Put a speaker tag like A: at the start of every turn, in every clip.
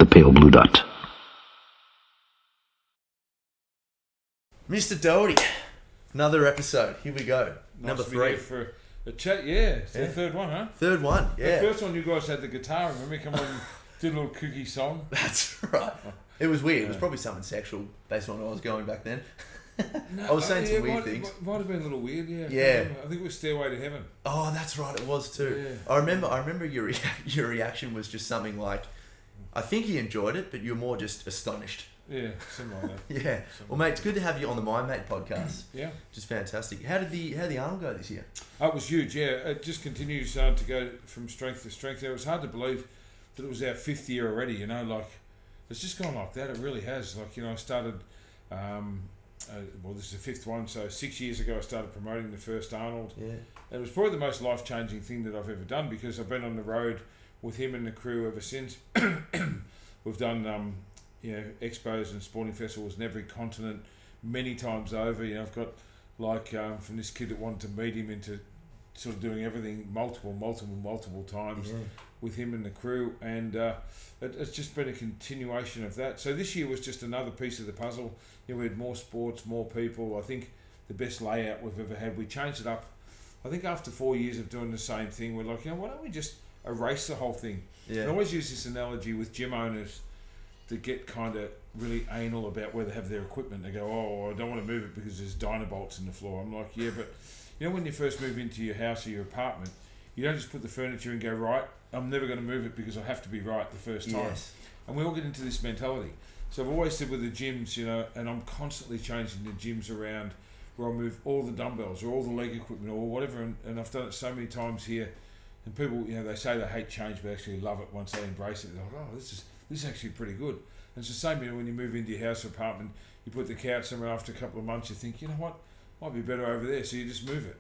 A: the pale blue dot.
B: Mr. Doherty, another episode. Here we go. Number
C: Nice to be
B: 3.
C: here for a chat. Yeah, it's the third one, huh?
B: Third one, yeah.
C: The first one you guys had the guitar. Remember, come on, and did a little kooky song.
B: That's right. It was weird. It was probably something sexual based on what I was going back then. I was saying some weird things.
C: Might have been a little weird, yeah.
B: Yeah.
C: I think it was Stairway to Heaven.
B: Oh, that's right. It was too.
C: Yeah.
B: I remember your reaction was just something like, I think he enjoyed it, but you're more just astonished.
C: Yeah, something like that.
B: Yeah. Well, mate, it's good to have you on the My Mate podcast.
C: Yeah.
B: Just fantastic. How did the Arnold go this year?
C: Oh, it was huge, yeah. It just continues to go from strength to strength. It was hard to believe that it was our 5th year already, you know, like, it's just gone like that. It really has. Like, you know, I started, well, this is the 5th one, so 6 years ago I started promoting the first Arnold.
B: Yeah.
C: And it was probably the most life-changing thing that I've ever done, because I've been on the road with him and the crew ever since. We've done, you know, expos and sporting festivals in every continent many times over. You know, I've got, like, from this kid that wanted to meet him into sort of doing everything multiple times with him and the crew, and it's just been a continuation of that. So this year was just another piece of the puzzle. You know, we had more sports, more people. I think the best layout we've ever had. We changed it up. I think after 4 years of doing the same thing, we're like, you know, why don't we just erase the whole thing?
B: Yeah.
C: I always use this analogy with gym owners that get kind of really anal about where they have their equipment. They go, oh, I don't want to move it because there's dynabolts in the floor. I'm like, yeah, but you know, when you first move into your house or your apartment, you don't just put the furniture and go, right, I'm never going to move it because I have to be right the first time.
B: Yes.
C: And we all get into this mentality. So I've always said with the gyms, you know, and I'm constantly changing the gyms around where I move all the dumbbells or all the leg equipment or whatever, and I've done it so many times here. And people, you know, they say they hate change but actually love it once they embrace it. They're like, oh, this is actually pretty good. And it's the same, you know, when you move into your house or apartment, you put the couch somewhere, after a couple of months you think, you know what, might be better over there, so you just move it.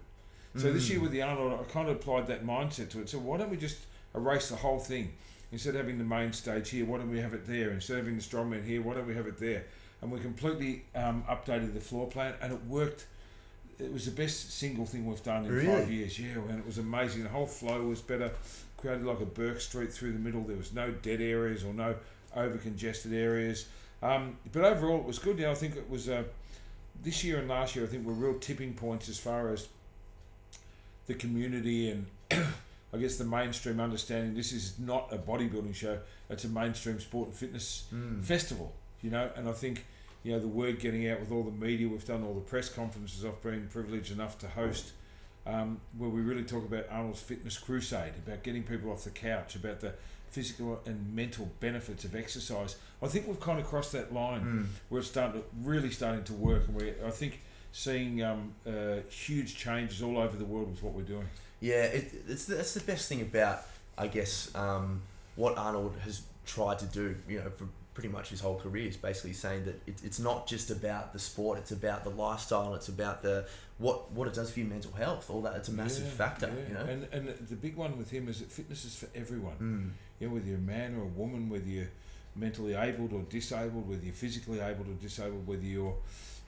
C: So this year with the Arnold, I kind of applied that mindset to it. So why don't we just erase the whole thing? Instead of having the main stage here, why don't we have it there? Instead of having the strongman here, why don't we have it there? And we completely updated the floor plan, and it worked. It was the best single thing we've done in 5 years. Yeah, and it was amazing. The whole flow was better. Created like a Burke Street through the middle. There was no dead areas or no over congested areas. But overall, it was good. You know, I think it was this year and last year, I think were real tipping points as far as the community and I guess the mainstream understanding this is not a bodybuilding show, it's a mainstream sport and fitness festival, you know. And I think, you know, the word getting out with all the media, we've done all the press conferences I've been privileged enough to host, where we really talk about Arnold's Fitness Crusade, about getting people off the couch, about the physical and mental benefits of exercise. I think we've kind of crossed that line where it's really starting to work, and I think seeing huge changes all over the world with what we're doing.
B: Yeah, that's the best thing about, I guess, what Arnold has tried to do, you know, for pretty much his whole career, is basically saying that it's not just about the sport, it's about the lifestyle, it's about the what it does for your mental health, all that. It's a massive factor, you know.
C: And the big one with him is that fitness is for everyone. You know, whether you're a man or a woman, whether you're mentally abled or disabled, whether you're physically able or disabled, whether you're,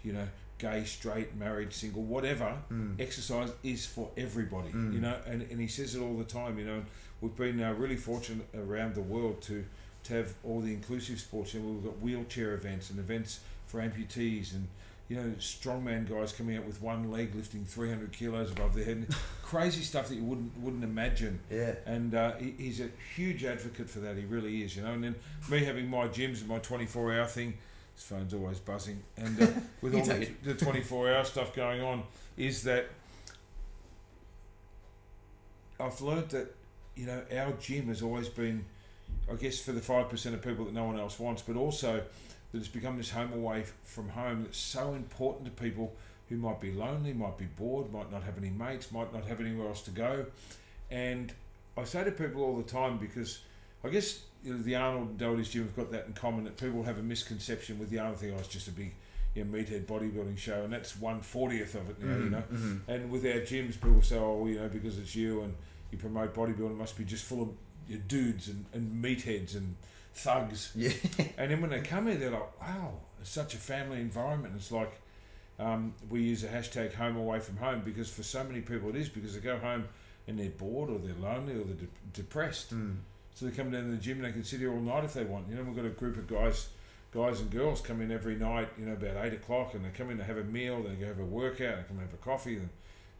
C: you know, gay, straight, married, single, whatever, exercise is for everybody, you know, and he says it all the time, you know. We've been really fortunate around the world to have all the inclusive sports. You know, we've got wheelchair events and events for amputees, and, you know, strongman guys coming out with one leg lifting 300 kilos above their head. Crazy stuff that you wouldn't imagine.
B: Yeah.
C: And he's a huge advocate for that. He really is, you know. And then me having my gyms and my 24-hour thing, his phone's always buzzing, and with all the 24-hour stuff going on, is that I've learnt that, you know, our gym has always been, I guess, for the 5% of people that no one else wants, but also that it's become this home away from home that's so important to people who might be lonely, might be bored, might not have any mates, might not have anywhere else to go. And I say to people all the time, because I guess, you know, the Arnold and Doherty's gym have got that in common, that people have a misconception with the Arnold thing, oh, it's just a big, you know, meathead bodybuilding show, and that's 1/40th of it now, you know. And with our gyms, people say, oh, you know, because it's you and you promote bodybuilding, it must be just full of your dudes and meatheads and thugs.
B: Yeah.
C: And then when they come here, they're like, wow, it's such a family environment. It's like, we use a hashtag home away from home, because for so many people it is, because they go home and they're bored or they're lonely or they're depressed. So they come down to the gym and they can sit here all night if they want. You know, we've got a group of guys and girls come in every night, you know, about 8 o'clock, and they come in to have a meal, then they go have a workout, they come have a coffee, then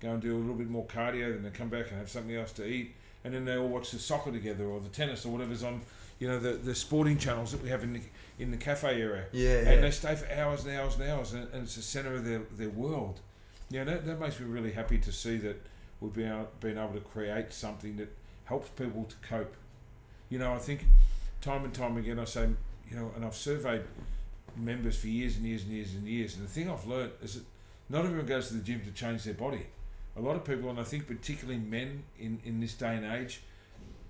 C: go and do a little bit more cardio, then they come back and have something else to eat, and then they all watch the soccer together or the tennis or whatever's on, you know, the sporting channels that we have in the cafe area. And they stay for hours and hours and hours, and it's the centre of their world. You know, that makes me really happy to see that we've been able to create something that helps people to cope. You know, I think time and time again I say, you know, and I've surveyed members for years and years and years and years, and the thing I've learned is that not everyone goes to the gym to change their body. A lot of people, and I think particularly men in this day and age,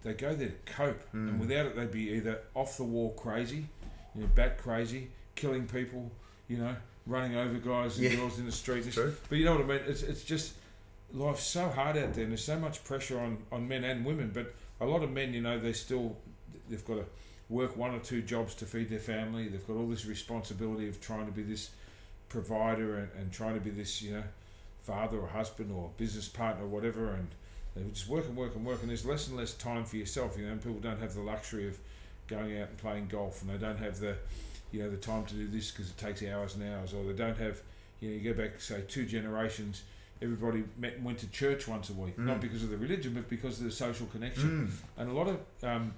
C: they go there to cope, and without it they'd be either off the wall crazy, you know, bat crazy, killing people, you know, running over guys and girls in the street. But you know what I mean? It's just, life's so hard out there, and there's so much pressure on men and women. But a lot of men, you know, they've got to work 1 or 2 jobs to feed their family. They've got all this responsibility of trying to be this provider and trying to be this, you know, father or husband or business partner or whatever, and they just work and work and work, and there's less and less time for yourself, you know, and people don't have the luxury of going out and playing golf, and they don't have the, you know, the time to do this because it takes hours and hours, or they don't have, you know, you go back, say, 2 generations, everybody met and went to church once a week, not because of the religion, but because of the social connection. And a lot of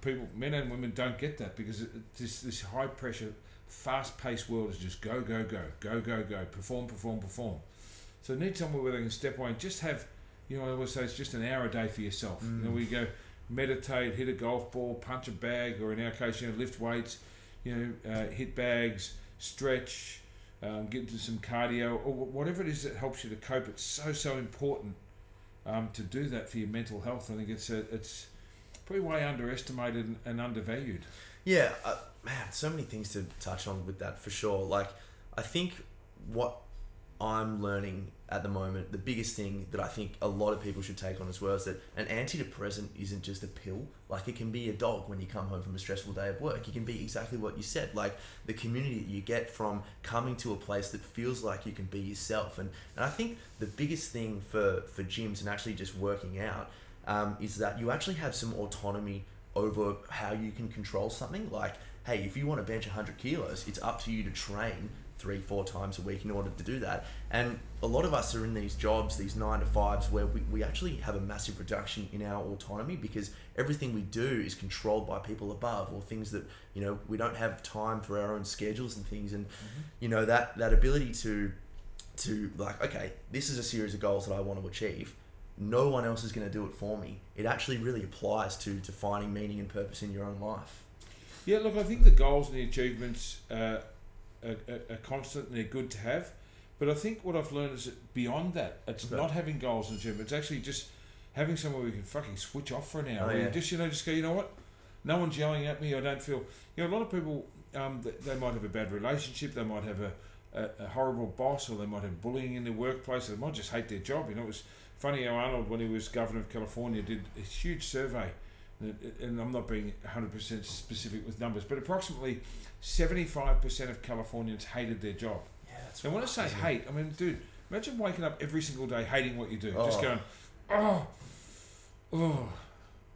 C: people, men and women, don't get that because this high pressure, fast paced world is just go, perform. So they need somewhere where they can step away and just have, you know, I always say it's just an hour a day for yourself. You know, where you go meditate, hit a golf ball, punch a bag, or in our case, you know, lift weights, you know, hit bags, stretch, get into some cardio, or whatever it is that helps you to cope. It's so important to do that for your mental health. I think it's probably way underestimated and undervalued.
B: Yeah, man, so many things to touch on with that for sure. Like, I think what I'm learning at the moment, the biggest thing that I think a lot of people should take on as well is that an antidepressant isn't just a pill. Like, it can be a dog when you come home from a stressful day of work. It can be exactly what you said, like the community that you get from coming to a place that feels like you can be yourself. And I think the biggest thing for gyms and actually just working out is that you actually have some autonomy over how you can control something. Like, hey, if you want to bench 100 kilos, it's up to you to train 3-4 times a week in order to do that. And a lot of us are in these jobs, these 9-to-5s, where we actually have a massive reduction in our autonomy because everything we do is controlled by people above, or things that, you know, we don't have time for our own schedules and things. And you know, that ability to like, okay, this is a series of goals that I want to achieve. No one else is going to do it for me. It actually really applies to finding meaning and purpose in your own life.
C: Yeah, look, I think the goals and the achievements are constant and they're good to have, but I think what I've learned is that beyond that, it's not having goals and achievements. It's actually just having somewhere we can fucking switch off for an hour.
B: Oh, yeah.
C: Just go, you know what? No one's yelling at me. I don't feel. You know, a lot of people, they might have a bad relationship. They might have a horrible boss, or they might have bullying in their workplace. Or they might just hate their job. You know, it was funny how Arnold, when he was governor of California, did a huge survey. And I'm not being 100% specific with numbers, but approximately 75% of Californians hated their job.
B: Yeah, that's
C: and when I say hate, I mean, dude, imagine waking up every single day hating what you do, just going,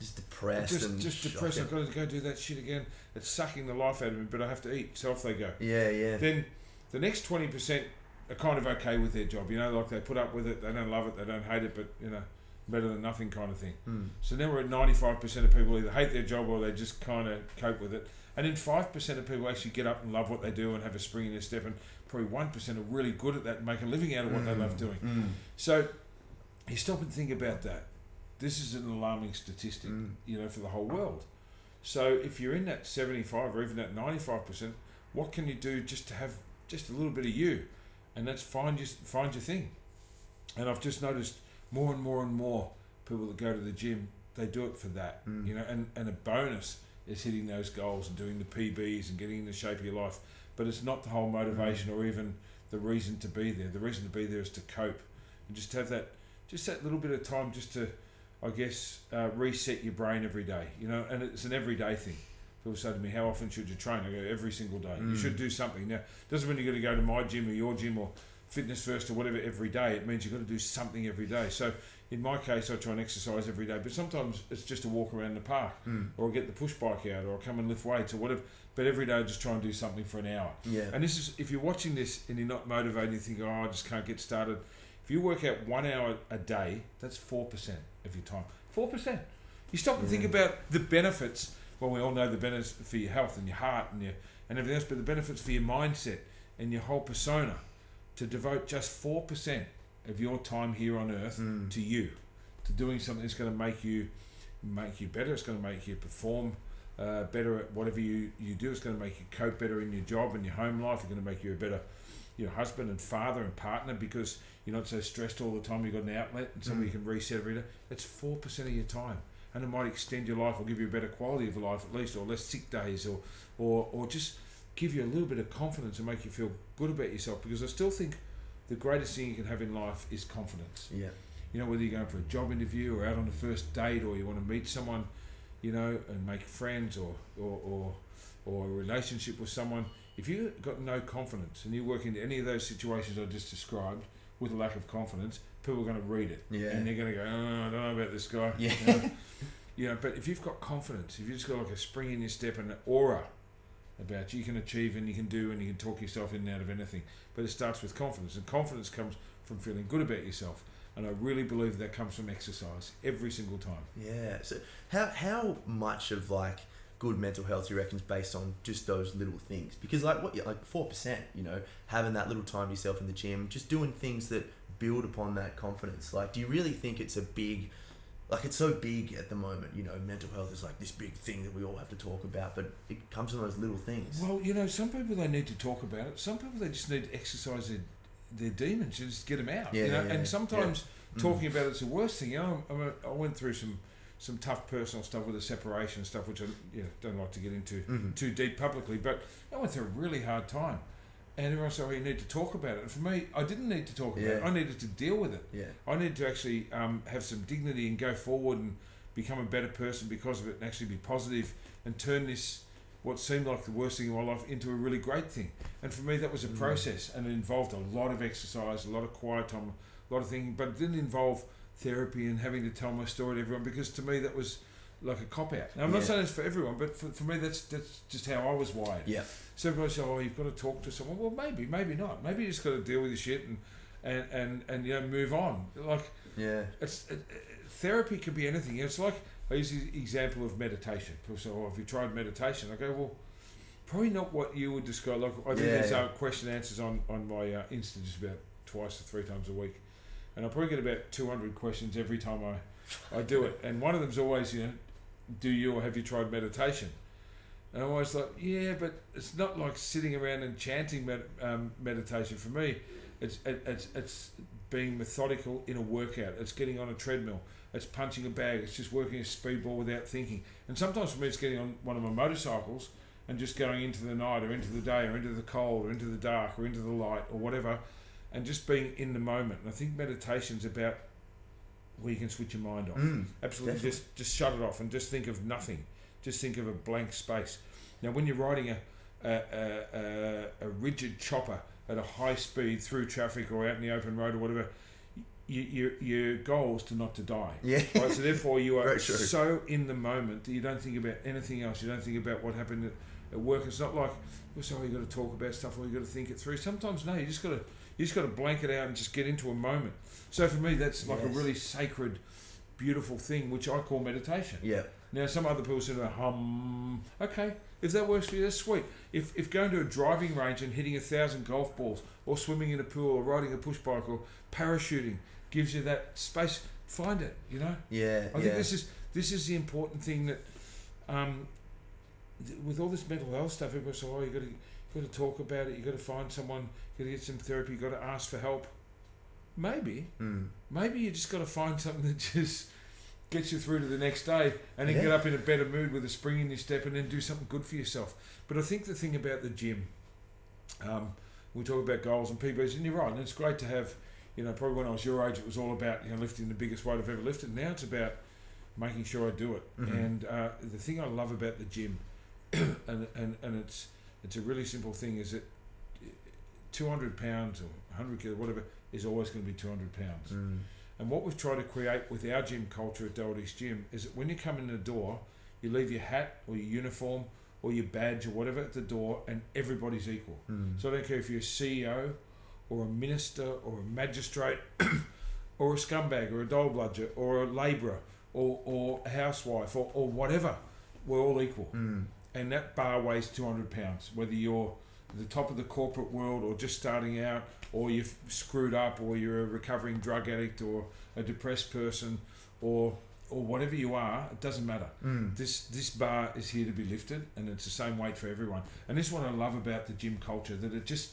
B: just depressed,
C: just depressed. I've got to go do that shit again. It's sucking the life out of me, but I have to eat. So off they go.
B: Yeah.
C: Then the next 20% are kind of okay with their job. You know, like they put up with it. They don't love it. They don't hate it, but you know, better than nothing kind of thing. So now we're at 95% of people either hate their job or they just kind of cope with it. And then 5% of people actually get up and love what they do and have a spring in their step, and probably 1% are really good at that and make a living out of what they love doing. So you stop and think about that. This is an alarming statistic, you know, for the whole world. So if you're in that 75 or even that 95%, what can you do just to have just a little bit of you? And that's find your thing. And I've just noticed more and more people that go to the gym, they do it for that, you know, and a bonus is hitting those goals and doing the PBs and getting in the shape of your life. But it's not the whole motivation or even the reason to be there. The reason to be there is to cope and just have that little bit of time just to, I guess, reset your brain every day, you know, and it's an everyday thing. People say to me, how often should you train? I go, every single day. You should do something. Now, it doesn't mean you've got to go to my gym or your gym or fitness first or whatever every day. It means you've got to do something every day. So in my case, I try and exercise every day, but sometimes it's just a walk around the park, or I get the push bike out, or I come and lift weights or whatever. But every day I just try and do something for an hour.
B: Yeah.
C: And this is, if you're watching this and you're not motivated, you think, I just can't get started. If you work out 1 hour a day, that's 4% of your time. 4%. You stop and think about the benefits. Well, we all know the benefits for your health and your heart and everything else, but the benefits for your mindset and your whole persona, to devote just 4% of your time here on earth to you, to doing something that's going to make you better. It's going to make you perform better at whatever you do. It's going to make you cope better in your job and your home life. It's going to make you a better husband and father and partner, because you're not so stressed all the time. You've got an outlet and somewhere you can reset every day. That's 4% of your time, and it might extend your life or give you a better quality of life at least, or less sick days, or just give you a little bit of confidence and make you feel good about yourself. Because I still think the greatest thing you can have in life is confidence.
B: Yeah.
C: Whether you're going for a job interview or out on the first date, or you want to meet someone, and make friends, or a relationship with someone. If you've got no confidence and you work into any of those situations I just described with a lack of confidence, people are going to read it.
B: Yeah.
C: And they're going to go, I don't know about this guy.
B: Yeah.
C: But if you've got confidence, if you've just got like a spring in your step and an aura about you can achieve and you can do and you can talk yourself in and out of anything. But it starts with confidence, and confidence comes from feeling good about yourself. And I really believe that comes from exercise every single time.
B: Yeah. So how much of like good mental health you reckon is based on just those little things? Because like 4%, having that little time to yourself in the gym, just doing things that build upon that confidence. Like, do you really think it's a big, like it's so big at the moment, mental health is like this big thing that we all have to talk about, but it comes from those little things.
C: Well, some people, they need to talk about it. Some people, they just need to exercise their demons and just get them out. And sometimes talking about it's the worst thing. I went through some tough personal stuff with the separation stuff, which I don't like to get into too deep publicly, but I went through a really hard time. And everyone said, you need to talk about it. And for me, I didn't need to talk about it. I needed to deal with it.
B: Yeah.
C: I needed to actually have some dignity and go forward and become a better person because of it, and actually be positive and turn this, what seemed like the worst thing in my life, into a really great thing. And for me, that was a process, and it involved a lot of exercise, a lot of quiet time, a lot of thinking, but it didn't involve therapy and having to tell my story to everyone, because to me that was like a cop-out. Now, I'm not saying it's for everyone, but for me that's just how I was wired.
B: Yeah.
C: So everybody says, you've got to talk to someone. Well, maybe not. Maybe you just got to deal with your shit and move on. Like, therapy can be anything. It's like, I use the example of meditation. People say, have you tried meditation? I go, well, probably not what you would describe. Like, I do these question answers on my Insta just about twice or 3 times a week. And I probably get about 200 questions every time I do it. And one of them's always, do you or have you tried meditation? And I'm always like, but it's not like sitting around and chanting meditation. For me, it's being methodical in a workout. It's getting on a treadmill. It's punching a bag. It's just working a speedball without thinking. And sometimes for me, it's getting on one of my motorcycles and just going into the night or into the day or into the cold or into the dark or into the light or whatever, and just being in the moment. And I think meditation's about where you can switch your mind off. Absolutely, just shut it off and just think of nothing. Just think of a blank space. Now, when you're riding a rigid chopper at a high speed through traffic or out in the open road or whatever, your goal is to not to die.
B: Yeah.
C: Right? So therefore, you are so in the moment that you don't think about anything else. You don't think about what happened at work. It's not like, you've got to talk about stuff or you've got to think it through. Sometimes, no, you just got to blank it out and just get into a moment. So for me, that's like a really sacred, beautiful thing, which I call meditation.
B: Yeah.
C: Now, some other people say, okay, if that works for you, that's sweet. If going to a driving range and hitting 1,000 golf balls, or swimming in a pool, or riding a push bike, or parachuting gives you that space, find it.
B: Yeah.
C: I think this is the important thing, that with all this mental health stuff, everybody says, you got to talk about it. You got to find someone. You got to get some therapy. You got to ask for help. Maybe you just got to find something that just gets you through to the next day, and then get up in a better mood with a spring in your step, and then do something good for yourself. But I think the thing about the gym, we talk about goals and PBs, and you're right, and it's great to have, probably when I was your age, it was all about lifting the biggest weight I've ever lifted. Now it's about making sure I do it. And the thing I love about the gym, and it's a really simple thing, is that 200 pounds or 100 kilos, whatever, is always going to be 200 pounds. And what we've tried to create with our gym culture at Doherty's Gym is that when you come in the door, you leave your hat or your uniform or your badge or whatever at the door, and everybody's equal. So I don't care if you're a CEO or a minister or a magistrate or a scumbag or a dole bludger or a labourer or a housewife or whatever, we're all equal. And that bar weighs 200 pounds, whether you're at the top of the corporate world or just starting out, or you've screwed up, or you're a recovering drug addict or a depressed person or whatever you are, it doesn't matter. This bar is here to be lifted, and it's the same weight for everyone. And this is what I love about the gym culture, that it just,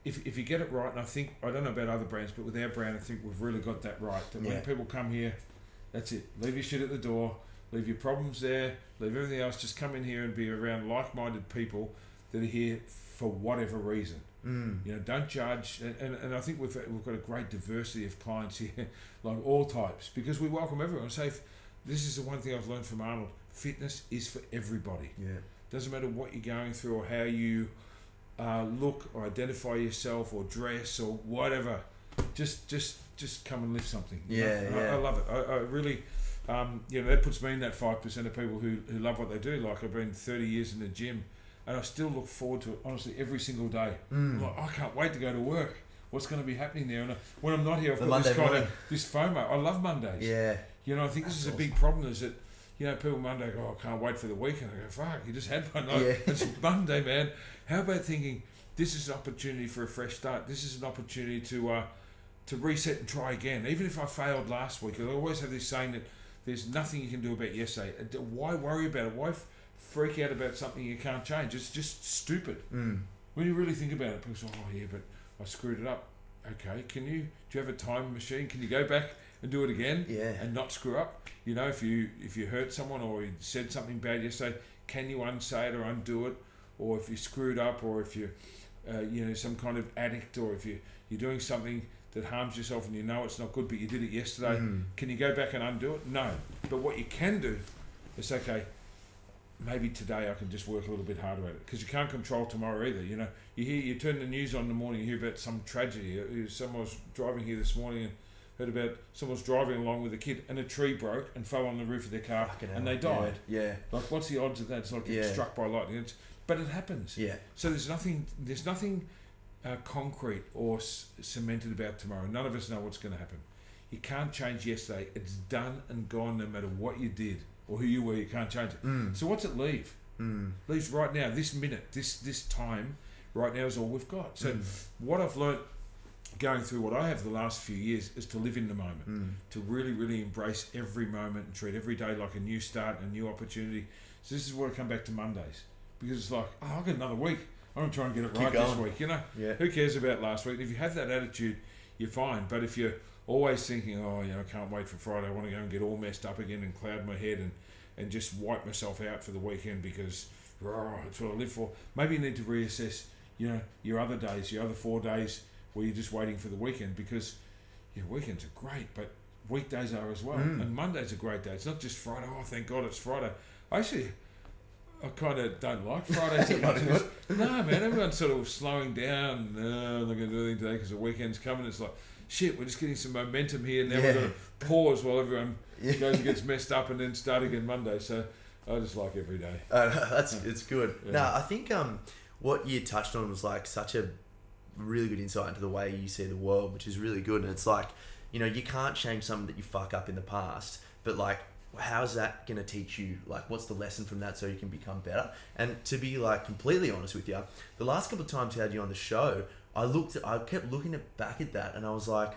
C: if you get it right, and I don't know about other brands, but with our brand, I think we've really got that right. That when people come here, that's it. Leave your shit at the door, leave your problems there, leave everything else, just come in here and be around like-minded people that are here for whatever reason. You know, don't judge, and I think we've got a great diversity of clients here, like all types, because we welcome everyone. So this is the one thing I've learned from Arnold: fitness is for everybody. Doesn't matter what you're going through or how you look or identify yourself or dress or whatever. Just come and lift something. I love it. I really, you know, that puts me in that 5% of people who love what they do. Like, I've been 30 years in the gym, and I still look forward to it, honestly, every single day. I'm like, I can't wait to go to work. What's going to be happening there? And when I'm not here, I've got this kind of this FOMO. I love Mondays. You know, I think this is a big problem, is that, you know, people Monday go, I can't wait for the weekend. I go, fuck, you just had one. It's Monday, man. How about thinking, this is an opportunity for a fresh start. This is an opportunity to reset and try again. Even if I failed last week, I always have this saying that there's nothing you can do about yesterday. Why worry about it? Why freak out about something you can't change? It's just stupid. When you really think about it, people say, oh yeah, but I screwed it up. Okay, do you have a time machine? Can you go back and do it again and not screw up? You know, if you hurt someone or you said something bad yesterday, can you unsay it or undo it? Or if you screwed up, or if you're you know, some kind of addict, or if you're doing something that harms yourself and you know it's not good, but you did it yesterday, can you go back and undo it? No. But what you can do is, okay, maybe today I can just work a little bit harder at it, because you can't control tomorrow either. You know, you turn the news on in the morning, you hear about some tragedy. Someone was driving here this morning and heard about someone was driving along with a kid and a tree broke and fell on the roof of their car and they died. Like, what's the odds of that? It's like getting struck by lightning. But it happens. So there's nothing concrete or cemented about tomorrow. None of us know what's going to happen. You can't change yesterday. It's done and gone, no matter what you did or who you were. You can't change it. So what's it leave? Leaves right now, this minute, this time, right now is all we've got. So what I've learnt going through what I have the last few years is to live in the moment, to really, really embrace every moment and treat every day like a new start, a new opportunity. So this is where I come back to Mondays, because it's like, oh, I've got another week. I'm going to try and get it right this week, you know? Who cares about last week? And if you have that attitude, you're fine. But if you're always thinking, oh, you know, I can't wait for Friday, I want to go and get all messed up again and cloud my head and just wipe myself out for the weekend because it's what I live for, maybe you need to reassess, you know, your other days, your other 4 days where you're just waiting for the weekend, because your weekends are great, but weekdays are as well. And Monday's a great day. It's not just Friday. Oh, thank God it's Friday. Actually, I kind of don't like Fridays that much. No, man, everyone's sort of slowing down. No, I'm not going to do anything today because the weekend's coming. It's like, shit, we're just getting some momentum here. Now we've got to pause while everyone goes and gets messed up and then start again Monday. So I just like every day.
B: It's good. No, I think what you touched on was like such a really good insight into the way you see the world, which is really good. And it's like, you know, you can't change something that you fuck up in the past, but like, how's that going to teach you? Like, what's the lesson from that so you can become better? And to be like completely honest with you, the last couple of times I had you on the show, I kept looking back at that, and I was like,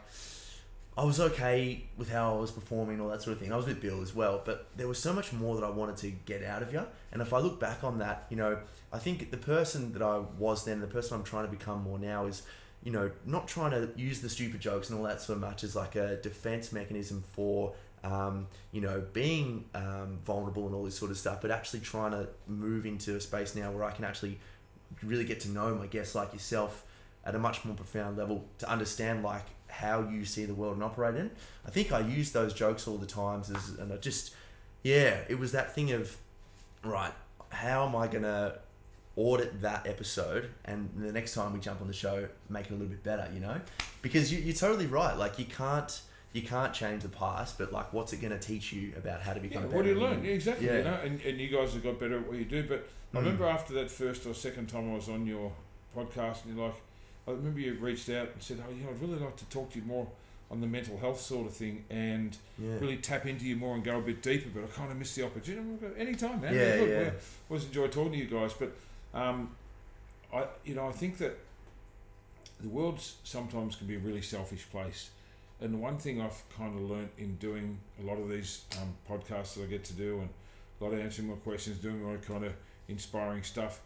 B: I was okay with how I was performing and all that sort of thing. I was with Bill as well, but there was so much more that I wanted to get out of you. And if I look back on that, you know, I think the person that I was then, the person I'm trying to become more now is, you know, not trying to use the stupid jokes and all that so much as like a defense mechanism for, you know, being vulnerable and all this sort of stuff, but actually trying to move into a space now where I can actually really get to know my guests like yourself at a much more profound level, to understand like how you see the world and operate in. I think I use those jokes all the times and I just, it was that thing of, right, how am I gonna audit that episode, and the next time we jump on the show, make it a little bit better, you know? Because you're totally right. Like, you can't change the past, but like, what's it going to teach you about how to become better?
C: What do you learn? Exactly.
B: Yeah.
C: You know, and you guys have got better at what you do. But I remember after that first or second time I was on your podcast, and you're like, I remember you reached out and said, I'd really like to talk to you more on the mental health sort of thing, and really tap into you more and go a bit deeper, but I kind of missed the opportunity. Anytime, man.
B: Yeah.
C: Always enjoy talking to you guys, but I think that the world sometimes can be a really selfish place, and the one thing I've kind of learnt in doing a lot of these podcasts that I get to do, and a lot of answering more questions, doing more kind of inspiring stuff,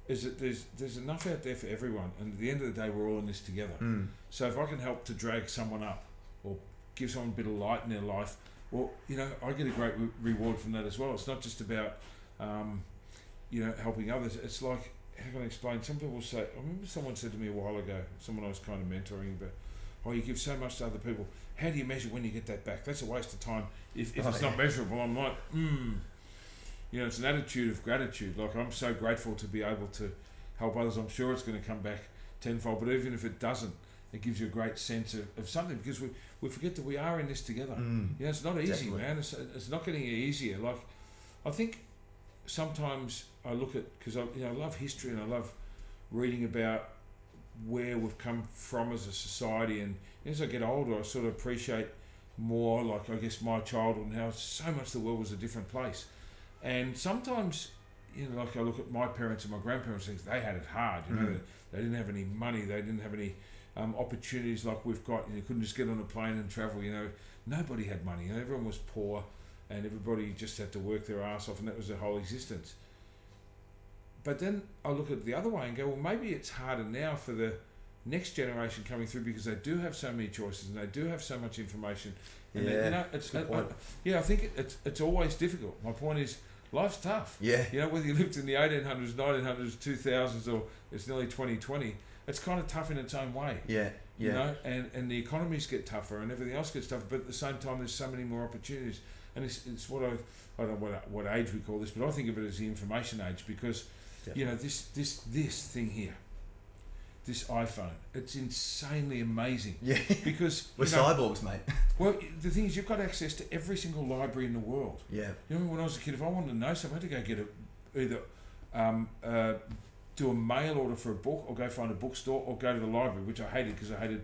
C: is that there's enough out there for everyone, and at the end of the day, we're all in this together. So if I can help to drag someone up or give someone a bit of light in their life, well, I get a great reward from that as well. It's not just about helping others. It's like, how can I explain? Some people say, I remember someone said to me a while ago, someone I was kind of mentoring, but you give so much to other people, how do you measure when you get that back? That's a waste of time if it's not measurable. I'm like, it's an attitude of gratitude. Like, I'm so grateful to be able to help others. I'm sure it's going to come back tenfold, but even if it doesn't, it gives you a great sense of something, because we forget that we are in this together. It's not easy, definitely. Man. It's not getting any easier. Like, I think sometimes I look at, because I love history and I love reading about where we've come from as a society, and as I get older, I sort of appreciate more, like, I guess, my childhood and how so much the world was a different place. And sometimes, like, I look at my parents and my grandparents, think they had it hard. They didn't have any money, they didn't have any opportunities like we've got. You couldn't just get on a plane and travel. Nobody had money. Everyone was poor, and everybody just had to work their ass off, and that was their whole existence. But then I look at the other way and go, well, maybe it's harder now for the next generation coming through, because they do have so many choices and they do have so much information. And it's good point. I think it's always difficult. My point is, life's tough.
B: Yeah.
C: Whether you lived in the 1800s, 1900s, 2000s, or it's nearly 2020, it's kind of tough in its own way. And the economies get tougher and everything else gets tougher, but at the same time, there's so many more opportunities. And it's what I don't know what age we call this, but I think of it as the information age, because this thing here, this iPhone, it's insanely amazing. Yeah. Because
B: we're cyborgs, mate.
C: Well, the thing is, you've got access to every single library in the world.
B: Yeah.
C: When I was a kid, if I wanted to know something, I had to go get either do a mail order for a book, or go find a bookstore, or go to the library, which I hated, because I hated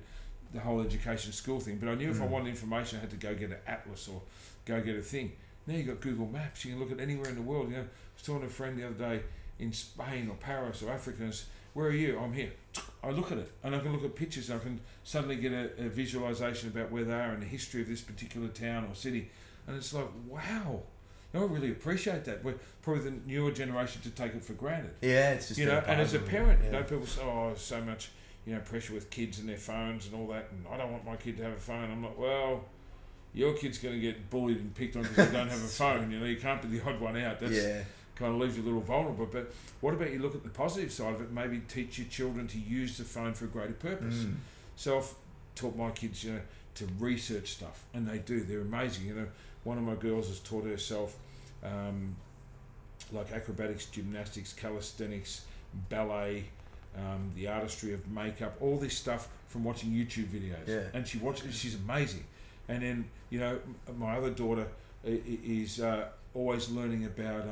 C: the whole education school thing. But I knew if I wanted information, I had to go get an atlas or go get a thing. Now you've got Google Maps. You can look at anywhere in the world. I was talking to a friend the other day in Spain or Paris or Africa, and where are you? I'm here. I look at it, and I can look at pictures, and I can suddenly get a visualization about where they are and the history of this particular town or city. And it's like, wow. I really appreciate that. We're probably the newer generation to take it for granted.
B: Yeah, it's just
C: and as a parent, people say, so much, pressure with kids and their phones and all that, and I don't want my kid to have a phone. I'm like, well, your kid's going to get bullied and picked on because they don't have a phone. You can't be the odd one out. That's kind of leaves you a little vulnerable. But what about you look at the positive side of it? Maybe teach your children to use the phone for a greater purpose. So I've taught my kids, to research stuff, and they do. They're amazing. One of my girls has taught herself like acrobatics, gymnastics, calisthenics, ballet, the artistry of makeup, all this stuff from watching YouTube videos. Yeah. And she watches. She's amazing. And then my other daughter is always learning about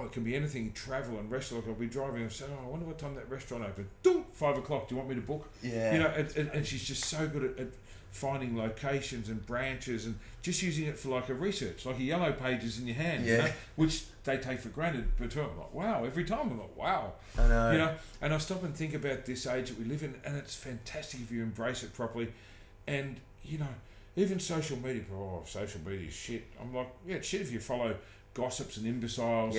C: it can be anything, travel and restaurant. I'll be driving and say, I wonder what time that restaurant opened. 5 o'clock. Do you want me to book?
B: Yeah.
C: And she's just so good at finding locations and branches, and just using it for like a research, like a yellow pages in your hand, which they take for granted. But I'm like, wow, every time I'm like, wow.
B: I know.
C: And I stop and think about this age that we live in, and it's fantastic if you embrace it properly. And, even social media, social media is shit. I'm like, it's shit if you follow gossips and imbeciles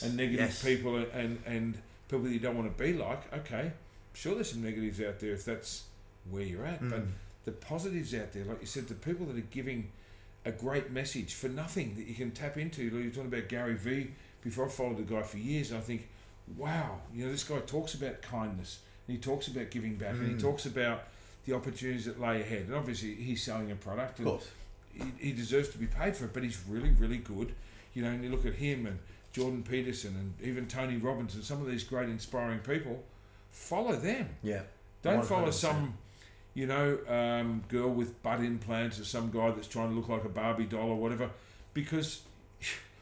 C: and negative people and people that you don't want to be like. Okay, sure, there's some negatives out there if that's where you're at, but the positives out there, like you said, the people that are giving a great message for nothing that you can tap into. You're talking about Gary Vee. Before, I followed the guy for years, and I think, wow, this guy talks about kindness, and he talks about giving back, and he talks about the opportunities that lay ahead. And obviously, he's selling a product, and he deserves to be paid for it, but he's really, really good. And you look at him and Jordan Peterson and even Tony Robbins and some of these great inspiring people, follow them.
B: Yeah.
C: Don't
B: 100%.
C: follow some, girl with butt implants or some guy that's trying to look like a Barbie doll or whatever, because,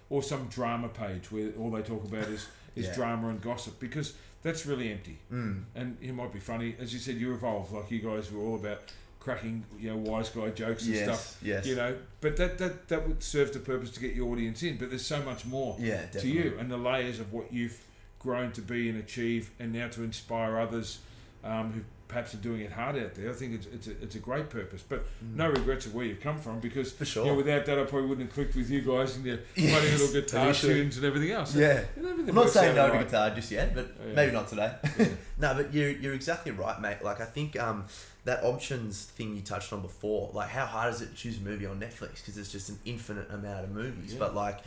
C: or some drama page where all they talk about is
B: Yeah.
C: drama and gossip, because that's really empty. And it might be funny, as you said, you evolved, like you guys were all about cracking, wise guy jokes and stuff.
B: Yes.
C: But that would serve the purpose to get your audience in. But there's so much more to you, and the layers of what you've grown to be and achieve, and now to inspire others who perhaps are doing it hard out there. I think it's a great purpose. But no regrets of where you've come from, because
B: For sure.
C: without that I probably wouldn't have clicked with you guys and your funny little guitar tunes and everything else.
B: Yeah.
C: Everything
B: I'm not
C: works
B: saying
C: out
B: no to
C: right.
B: guitar just yet, but maybe not today. No, but you're exactly right, mate. Like, I think that options thing you touched on before, like, how hard is it to choose a movie on Netflix? Because there's just an infinite amount of movies.
C: Yeah.
B: But like,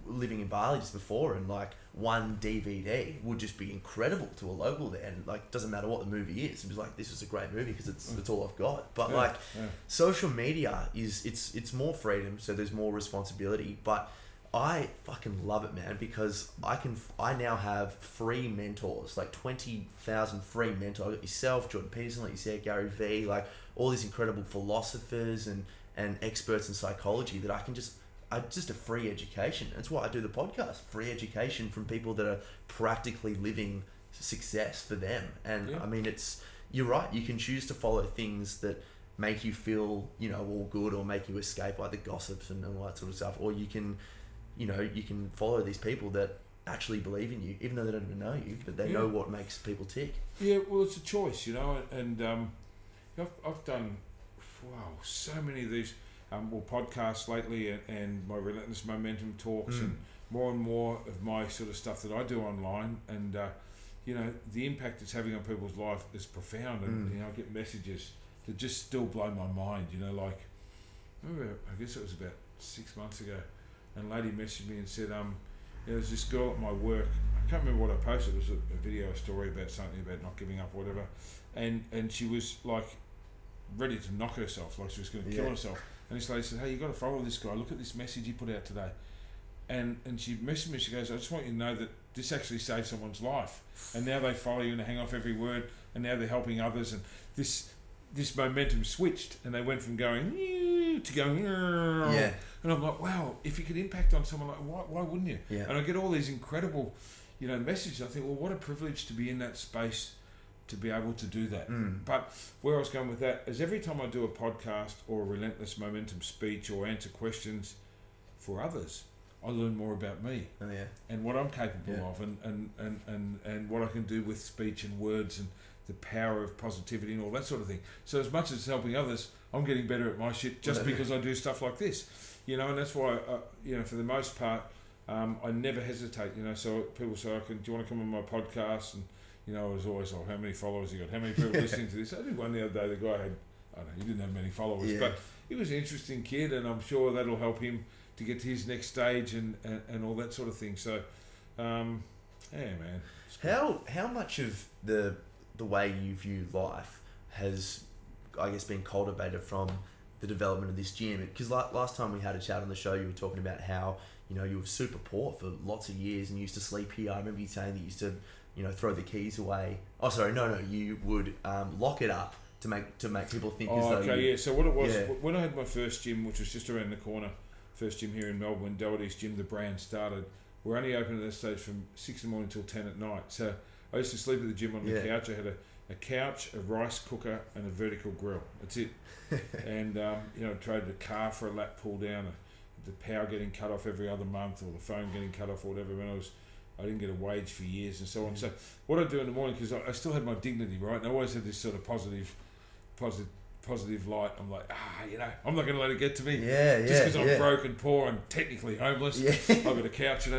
B: living in Bali just before, and like one DVD would just be incredible to a local there, and like, doesn't matter what the movie is. It was like, this is a great movie because it's all I've got. But social media it's more freedom, so there's more responsibility. But I fucking love it, man, because I now have free mentors, like 20,000 free mentors. I got yourself, Jordan Peterson, like you said, Gary Vee, like all these incredible philosophers and experts in psychology that I just a free education. That's why I do the podcast, free education from people that are practically living success for them. And I mean, you're right, you can choose to follow things that make you feel, all good, or make you escape like the gossips and all that sort of stuff, or you can follow these people that actually believe in you, even though they don't even know you, but they know what makes people tick.
C: Yeah, well, it's a choice, and I've done, so many of these podcasts lately, and my Relentless Momentum talks, and more of my sort of stuff that I do online, and the impact it's having on people's life is profound, and I get messages that just still blow my mind. Like, I remember, I guess it was about 6 months ago, and a lady messaged me and said, there's this girl at my work, I can't remember what I posted, it was a video, a story about something about not giving up or whatever, and she was like ready to knock herself, like she was going to kill herself, and this lady said, hey, you got to follow this guy, look at this message he put out today, and she messaged me, she goes, I just want you to know that this actually saved someone's life, and now they follow you and they hang off every word, and now they're helping others, and this momentum switched, and they went from going to going, and I'm like, wow, if you could impact on someone, like, why wouldn't you?
B: Yeah.
C: And I get all these incredible, messages. I think, well, what a privilege to be in that space, to be able to do that. But where I was going with that is, every time I do a podcast or a Relentless Momentum speech or answer questions for others, I learn more about me and what I'm capable of, and what I can do with speech and words, and the power of positivity and all that sort of thing. So as much as it's helping others, I'm getting better at my shit just because I do stuff like this, and that's why, for the most part, I never hesitate, so people say, do you want to come on my podcast? And, I was always like, how many followers you got? How many people listening to this? I did one the other day, the guy had, I don't know, he didn't have many followers, but he was an interesting kid, and I'm sure that'll help him to get to his next stage and all that sort of thing. So, man.
B: How much of the way you view life has, I guess, been cultivated from the development of this gym? Because last time we had a chat on the show, you were talking about how, you were super poor for lots of years and you used to sleep here. I remember you saying that you used to, throw the keys away. Oh, sorry, no, you would lock it up to make people think as though
C: So what it was, when I had my first gym, which was just around the corner, first gym here in Melbourne, when Doherty's gym, the brand, started, we're only open at that stage from 6 in the morning till 10 at night. So I used to sleep at the gym on the couch. I had a couch, a rice cooker, and a vertical grill. That's it. And I traded a car for a lap pull down, the power getting cut off every other month, or the phone getting cut off, or whatever. When I didn't get a wage for years and so on. So what I do in the morning, because I still had my dignity, right? And I always had this sort of positive light. I'm like, I'm not going to let it get to me. Just because I'm broke and poor and technically homeless, I've got a couch,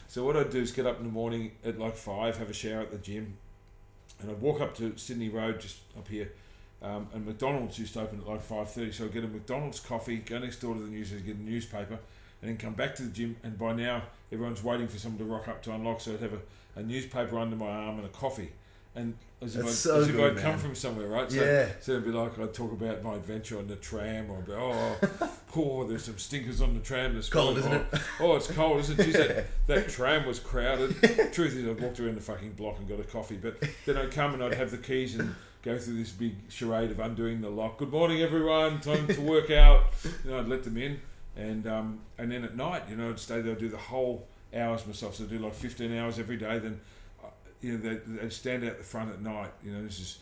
C: So what I'd do is get up in the morning at like 5, have a shower at the gym, and I'd walk up to Sydney Road, just up here, and McDonald's used to open at like 5:30, so I'd get a McDonald's coffee, go next door to the newspaper, get a newspaper, and then come back to the gym, and by now everyone's waiting for someone to rock up to unlock, so I'd have a newspaper under my arm and a coffee. and as
B: That's
C: if,
B: so
C: as if
B: good,
C: I'd come
B: man.
C: from somewhere, right?
B: Yeah.
C: So it'd be like I'd talk about my adventure on the tram, or I'd be, there's some stinkers on the tram this
B: Cold,
C: morning.
B: isn't it?
C: Oh, it's cold, isn't it? Geez, that tram was crowded. Truth is, I'd walked around the fucking block and got a coffee, but then I'd come and I'd have the keys and go through this big charade of undoing the lock. Good morning, everyone. Time to work out. I'd let them in, and then at night, I'd stay there, I'd do the whole hours myself. So I'd do like 15 hours every day. Then, they'd stand out the front at night. This is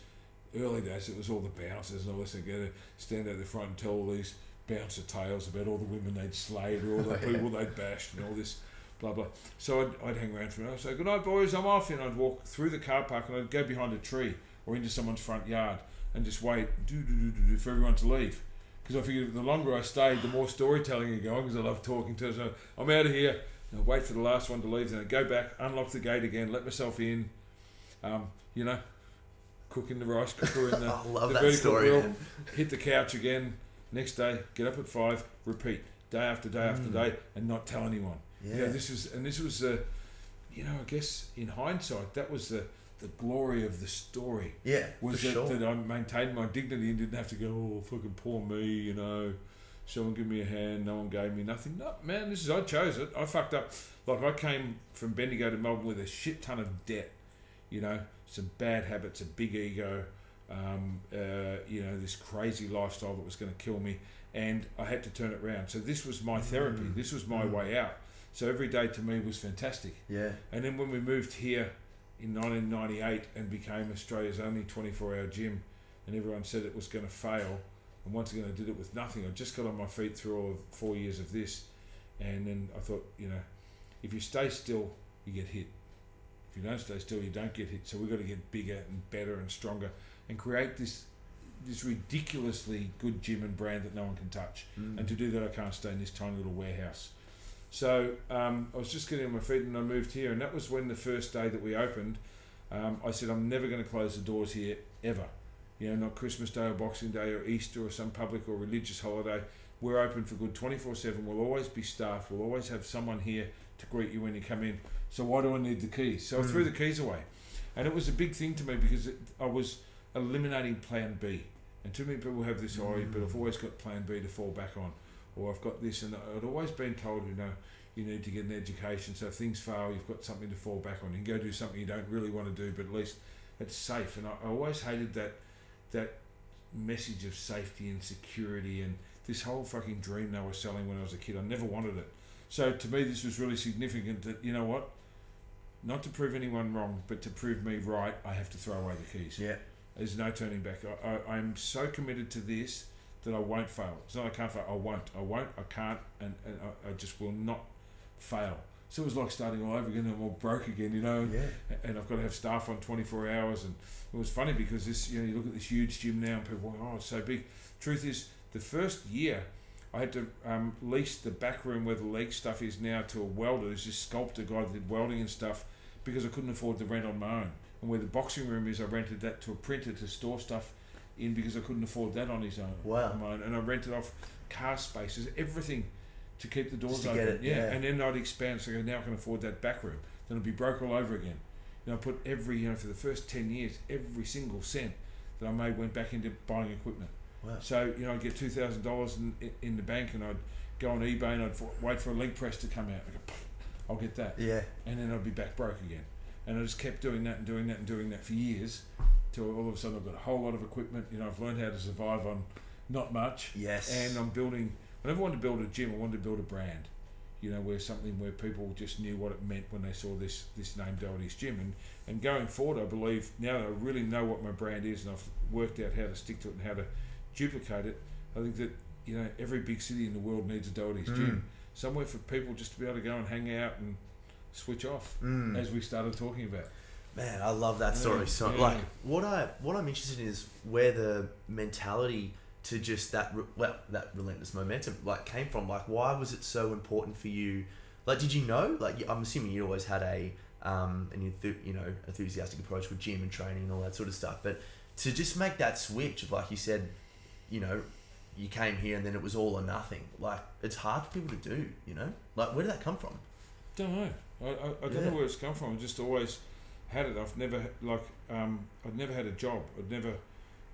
C: early days. It was all the bouncers and all this. They'd go to stand out the front and tell all these bouncer tales about all the women they'd slayed or all the people they'd bashed and all this blah blah. So I'd hang around for an hour. So good night, boys. I'm off. And I'd walk through the car park and I'd go behind a tree or into someone's front yard and just wait for everyone to leave. Because I figured the longer I stayed, the more storytelling you're going, because I love talking to them. So I'm out of here. And I'd wait for the last one to leave. Then I'd go back, unlock the gate again, let myself in. Cooking the rice cooker in the,
B: I love
C: the
B: that
C: vertical
B: story,
C: grill,
B: man.
C: hit the couch again. Next day, get up at 5, repeat day after day after day, and not tell anyone.
B: Yeah.
C: This was I guess in hindsight, that was the glory of the story.
B: Yeah,
C: Was
B: for
C: that,
B: sure.
C: that I maintained my dignity and didn't have to go, oh, fucking poor me, someone give me a hand, no one gave me nothing. No, man, I chose it. I fucked up. Like, I came from Bendigo to Melbourne with a shit ton of debt, some bad habits, a big ego, this crazy lifestyle that was going to kill me, and I had to turn it around. So this was my therapy. This was my way out. So every day to me was fantastic.
B: Yeah.
C: And then when we moved here in 1998 and became Australia's only 24-hour gym, and everyone said it was going to fail, and once again I did it with nothing. I just got on my feet through all of 4 years of this, and then I thought, if you stay still, you get hit. If you don't stay still, you don't get hit. So we've got to get bigger and better and stronger and create this ridiculously good gym and brand that no one can touch. And to do that, I can't stay in this tiny little warehouse. So I was just getting on my feet and I moved here, and that was when the first day that we opened, I said, I'm never going to close the doors here ever. Not Christmas Day or Boxing Day or Easter or some public or religious holiday. We're open for good 24/7. We'll always be staffed. We'll always have someone here to greet you when you come in. So why do I need the keys? So I threw the keys away. And it was a big thing to me because I was eliminating plan B. And too many people have this, but I've always got plan B to fall back on. Or I've got this, and I'd always been told, you need to get an education. So if things fail, you've got something to fall back on. You can go do something you don't really want to do, but at least it's safe. And I always hated that message of safety and security and this whole fucking dream they were selling when I was a kid. I never wanted it. So to me, this was really significant that, not to prove anyone wrong, but to prove me right, I have to throw away the keys.
B: Yeah.
C: There's no turning back. I'm so committed to this that I won't fail. It's not I can't fail. I can't, and I just will not fail. So it was like starting all over again. I'm all broke again,
B: Yeah.
C: And I've got to have staff on 24 hours. And it was funny because this, you look at this huge gym now and people go, it's so big. Truth is, the first year I had to lease the back room where the leg stuff is now to a welder. There's this sculptor guy that did welding and stuff because I couldn't afford the rent on my own. And where the boxing room is, I rented that to a printer to store stuff in because I couldn't afford that on his own.
B: Wow.
C: On my own. And I rented off car spaces, everything to keep the doors
B: Just to
C: open.
B: get it, yeah.
C: And then I'd expand, so I go, now I can afford that back room. Then I'd be broke all over again. I put for the first 10 years, every single cent that I made went back into buying equipment.
B: Wow.
C: So, I'd get $2,000 in the bank and I'd go on eBay and I'd wait for a leg press to come out. I go, I'll get that.
B: Yeah.
C: And then I'd be back broke again. And I just kept doing that and doing that and doing that for years till all of a sudden I've got a whole lot of equipment. I've learned how to survive on not much.
B: Yes.
C: And I never wanted to build a gym, I wanted to build a brand. Where people just knew what it meant when they saw this name, Doherty's Gym. And going forward, I believe, now that I really know what my brand is and I've worked out how to stick to it and how to duplicate it, I think that, every big city in the world needs a Doherty's Gym. Somewhere for people just to be able to go and hang out and switch off, as we started talking about.
B: Man, I love that story. So, what I'm interested in is where the mentality to just that relentless momentum came from. Why was it so important for you? Did you know? I'm assuming you always had an enthusiastic approach with gym and training and all that sort of stuff. But to just make that switch of, like you said, you came here and then it was all or nothing. It's hard for people to do. Where did that come from?
C: Don't know. I don't know where it's come from. I just always had it. I've never I'd never had a job. I'd never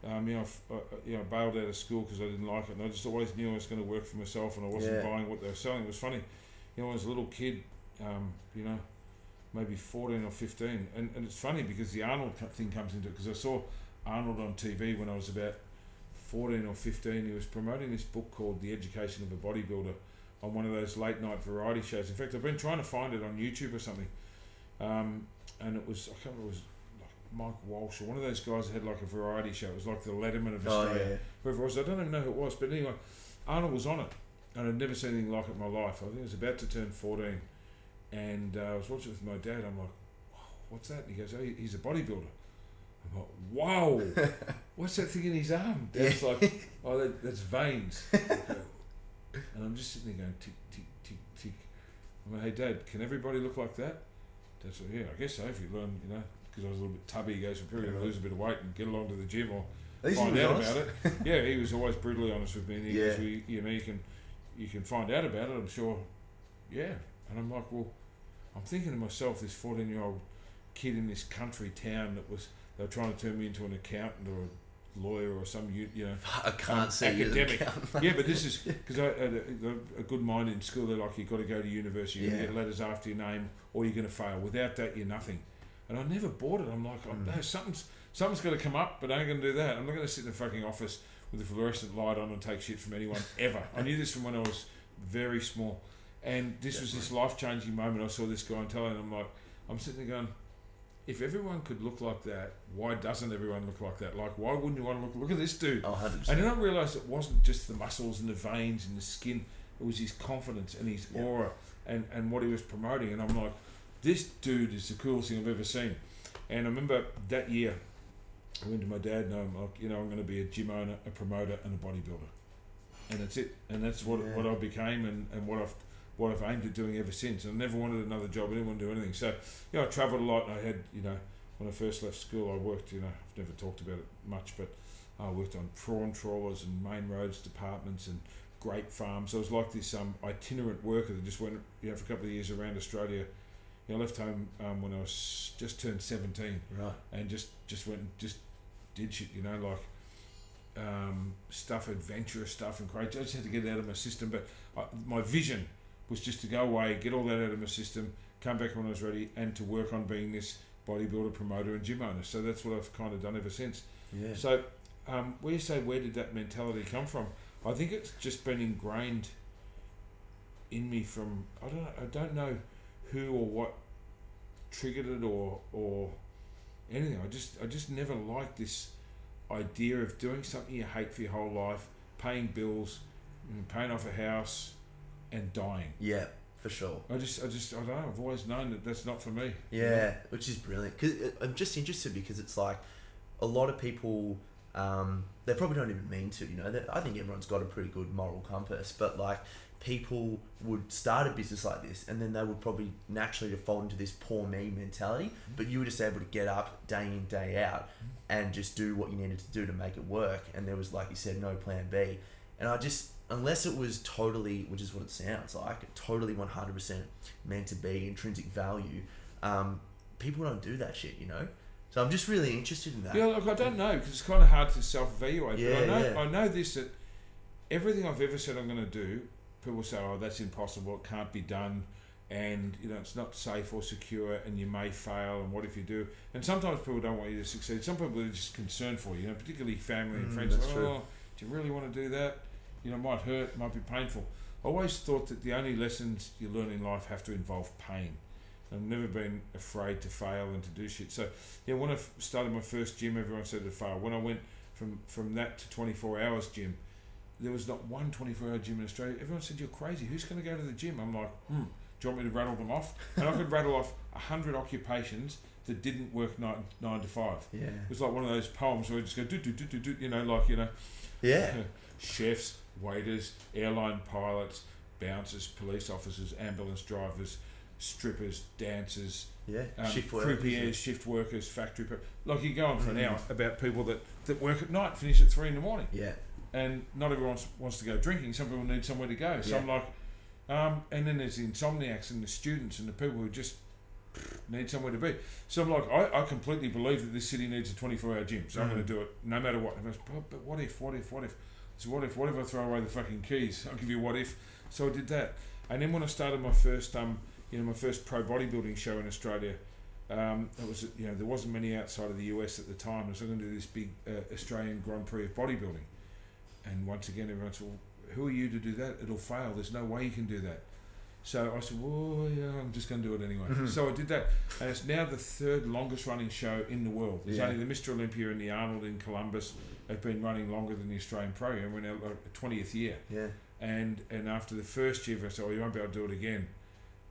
C: bailed out of school because I didn't like it, and I just always knew I was going to work for myself, and I wasn't buying what they were selling. It was funny, when I was a little kid, maybe 14 or 15, and it's funny because the Arnold thing comes into it, because I saw Arnold on TV when I was about 14 or 15. He was promoting this book called The Education of a Bodybuilder on one of those late night variety shows. In fact, I've been trying to find it on YouTube or something, and it was, I can't remember, it was Mike Walsh or one of those guys that had like a variety show. It was like the Letterman of Australia, whoever it was. I don't even know who it was, but anyway, Arnold was on it, and I'd never seen anything like it in my life. I think I was about to turn 14, and I was watching it with my dad. I'm like, what's that? And he goes, oh, he's a bodybuilder. I'm like, whoa, what's that thing in his arm? Dad's like, oh, that's veins. And I'm just sitting there going, tick, tick, tick, tick. I'm like, hey, Dad, can everybody look like that? Dad's like, yeah, I guess so, if you learn, because I was a little bit tubby. He goes, well, probably going to lose a bit of weight and get along to the gym or find out about it. Yeah, he was always brutally honest with me. And he goes, you can find out about it, I'm sure. Yeah. And I'm like, well, I'm thinking to myself, this 14-year-old kid in this country town they were trying to turn me into an accountant or a lawyer or some,
B: I can't say
C: academic. Yeah, but this is because I had a good mind in school. They're like, you've got to go to university, you're going to get letters after your name, or you're going to fail. Without that, you're nothing. And I never bought it. I'm like, no, something's got to come up, but I ain't going to do that. I'm not going to sit in the fucking office with a fluorescent light on and take shit from anyone ever. I knew this from when I was very small, and this was this life-changing moment. I saw this guy on telly, and I'm sitting there going, if everyone could look like that, why doesn't everyone look like that? Like, why wouldn't you want to look at this dude?
B: Oh, 100%.
C: And then I realised it wasn't just the muscles and the veins and the skin. It was his confidence and his aura and what he was promoting. And I'm like, this dude is the coolest thing I've ever seen. And I remember that year, I went to my dad and I'm like, I'm going to be a gym owner, a promoter and a bodybuilder. And that's it. And that's what I became and what I've aimed at doing ever since. And I never wanted another job. I didn't want to do anything. So, I travelled a lot, and I had, when I first left school, I worked, I've never talked about it much, but I worked on prawn trawlers and main roads departments and grape farms. I was like this itinerant worker that just went, for a couple of years around Australia. I left home when I was just turned 17,
B: right,
C: and just went and just did shit, stuff, adventurous stuff and crazy. I just had to get it out of my system, but my vision was just to go away, get all that out of my system, come back when I was ready, and to work on being this bodybuilder, promoter and gym owner. So that's what I've kind of done ever since.
B: Yeah.
C: So where you say, where did that mentality come from? I think it's just been ingrained in me from, I don't know who or what triggered it or anything. I just never liked this idea of doing something you hate for your whole life, paying bills, paying off a house, and dying.
B: Yeah, for sure.
C: I don't know. I've always known that that's not for me.
B: Yeah, which is brilliant. Cause I'm just interested because it's like a lot of people, they probably don't even mean to. I think everyone's got a pretty good moral compass, but like people would start a business like this, and then they would probably naturally default into this poor me mentality. But you were just able to get up day in, day out, and just do what you needed to do to make it work. And there was, like you said, no plan B. And unless it was totally, which is what it sounds like, totally 100% meant to be intrinsic value, people don't do that shit, So I'm just really interested in that.
C: Yeah, look, I don't know, because it's kind of hard to self-evaluate.
B: Yeah,
C: but I know this, that everything I've ever said I'm going to do, people say, oh, that's impossible, it can't be done, and it's not safe or secure, and you may fail, and what if you do? And sometimes people don't want you to succeed. Some people are just concerned for you, particularly family and friends.
B: That's
C: like,
B: true.
C: oh, do you really want to do that? It might hurt, it might be painful. I always thought that the only lessons you learn in life have to involve pain. I've never been afraid to fail and to do shit. So, when I started my first gym, everyone said to fail. When I went from that to 24 hours gym, there was not one 24-hour gym in Australia. Everyone said, you're crazy. Who's going to go to the gym? I'm like, do you want me to rattle them off? And I could rattle off 100 occupations that didn't work 9 to 5.
B: Yeah.
C: It was like one of those poems where you just go, do,
B: Yeah.
C: Chefs, waiters, airline pilots, bouncers, police officers, ambulance drivers, strippers, dancers,
B: shift
C: croupiers, shift workers, factory people. Like, you go on for an hour about people that work at night, finish at 3 a.m.
B: Yeah.
C: And not everyone wants to go drinking. Some people need somewhere to go. So I'm like, and then there's the insomniacs and the students and the people who just need somewhere to be. So I'm like, I completely believe that this city needs a 24-hour gym, so I'm going to do it no matter what. And I goes, but what if? So what if I throw away the fucking keys? I'll give you what if. So I did that. And then when I started my first, my first pro bodybuilding show in Australia, it was, there wasn't many outside of the US at the time. So I'm going to do this big Australian Grand Prix of bodybuilding. And once again, everyone said, well, who are you to do that? It'll fail. There's no way you can do that. So I said, well, yeah, I'm just going to do it anyway. So I did that. And it's now the third longest running show in the world. There's only the Mr. Olympia and the Arnold in Columbus have been running longer than the Australian program. We're now like 20th year.
B: Yeah. And
C: after the first year, I said, you won't be able to do it again.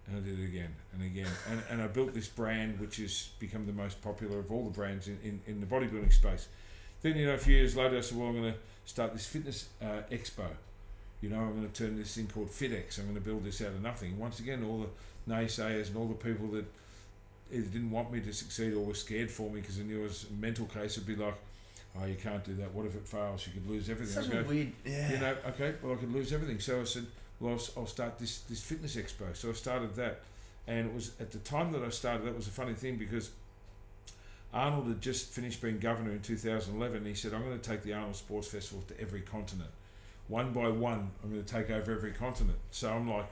C: And I did it again and again. And I built this brand, which has become the most popular of all the brands in the bodybuilding space. Then, a few years later, I said, well, I'm going to start this fitness expo. I'm going to turn this thing called FitX. I'm going to build this out of nothing. Once again, all the naysayers and all the people that either didn't want me to succeed or were scared for me because they knew it was a mental case would be like, oh, you can't do that. What if it fails? You could lose everything.
B: Such a weird, yeah.
C: Okay, well, I could lose everything. So I said, well, I'll start this fitness expo. So I started that. And it was at the time that I started, that was a funny thing because Arnold had just finished being governor in 2011. And he said, I'm going to take the Arnold Sports Festival to every continent. One by one, I'm going to take over every continent. So I'm like,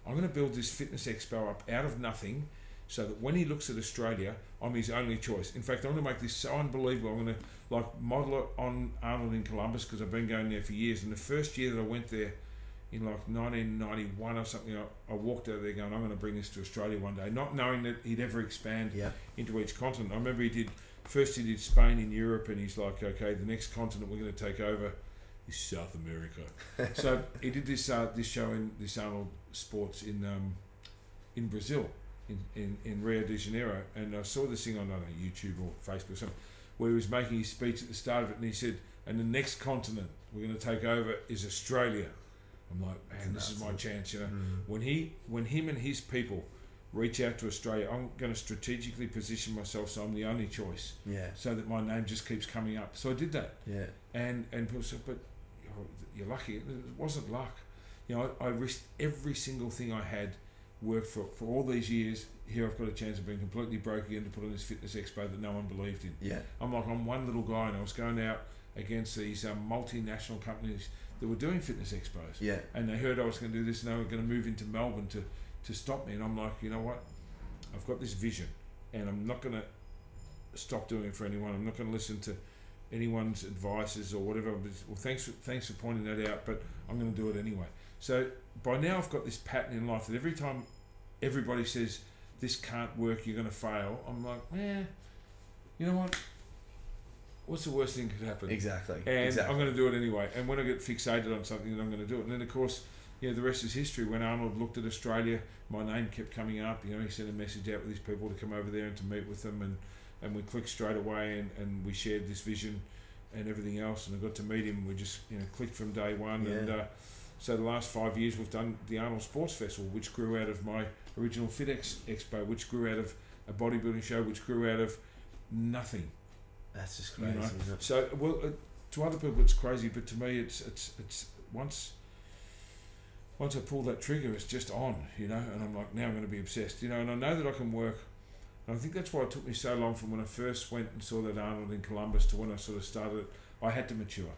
C: I'm going to build this fitness expo up out of nothing so that when he looks at Australia, I'm his only choice. In fact, I'm going to make this so unbelievable. I'm going to model it on Arnold in Columbus because I've been going there for years. And the first year that I went there in 1991 or something, I walked out there going, I'm going to bring this to Australia one day, not knowing that he'd ever expand into each continent. I remember he did Spain and Europe, and he's like, okay, the next continent we're going to take over is South America. So he did this show in this Arnold Sports in Brazil, in Rio de Janeiro, and I saw this thing on, I don't know, YouTube or Facebook or something, where he was making his speech at the start of it, and he said, and the next continent we're going to take over is Australia. I'm like, man, this is my chance, When him and his people reach out to Australia, I'm going to strategically position myself so I'm the only choice.
B: Yeah.
C: So that my name just keeps coming up. So I did that.
B: Yeah.
C: And people said, but you're lucky. It wasn't luck. I risked every single thing I had, worked for all these years. Here I've got a chance of being completely broke again to put on this fitness expo that no one believed in.
B: Yeah.
C: I'm one little guy, and I was going out against these multinational companies that were doing fitness expos.
B: Yeah.
C: And they heard I was going to do this, and they were going to move into Melbourne to stop me. And I'm like, you know what? I've got this vision, and I'm not going to stop doing it for anyone. I'm not going to listen to anyone's advices or whatever. Well, thanks for pointing that out, but I'm going to do it anyway. So by now I've got this pattern in life that every time everybody says this can't work, you're going to fail, I'm like, you know what? What's the worst thing that could happen?
B: Exactly.
C: And I'm going to do it anyway. And when I get fixated on something, then I'm going to do it. And then of course, the rest is history. When Arnold looked at Australia, my name kept coming up. He sent a message out with his people to come over there and to meet with them, and we clicked straight away, and we shared this vision and everything else. And I got to meet him. We just clicked from day one. Yeah. And so the last 5 years we've done the Arnold Sports Festival, which grew out of my original FitX Expo, which grew out of a bodybuilding show, which grew out of nothing.
B: That's just crazy. Isn't it?
C: So to other people it's crazy, but to me it's once I pull that trigger, it's just on, and I'm like, now I'm going to be obsessed, and I know that I can work. And I think that's why it took me so long from when I first went and saw that Arnold in Columbus to when I sort of started it. I had to mature.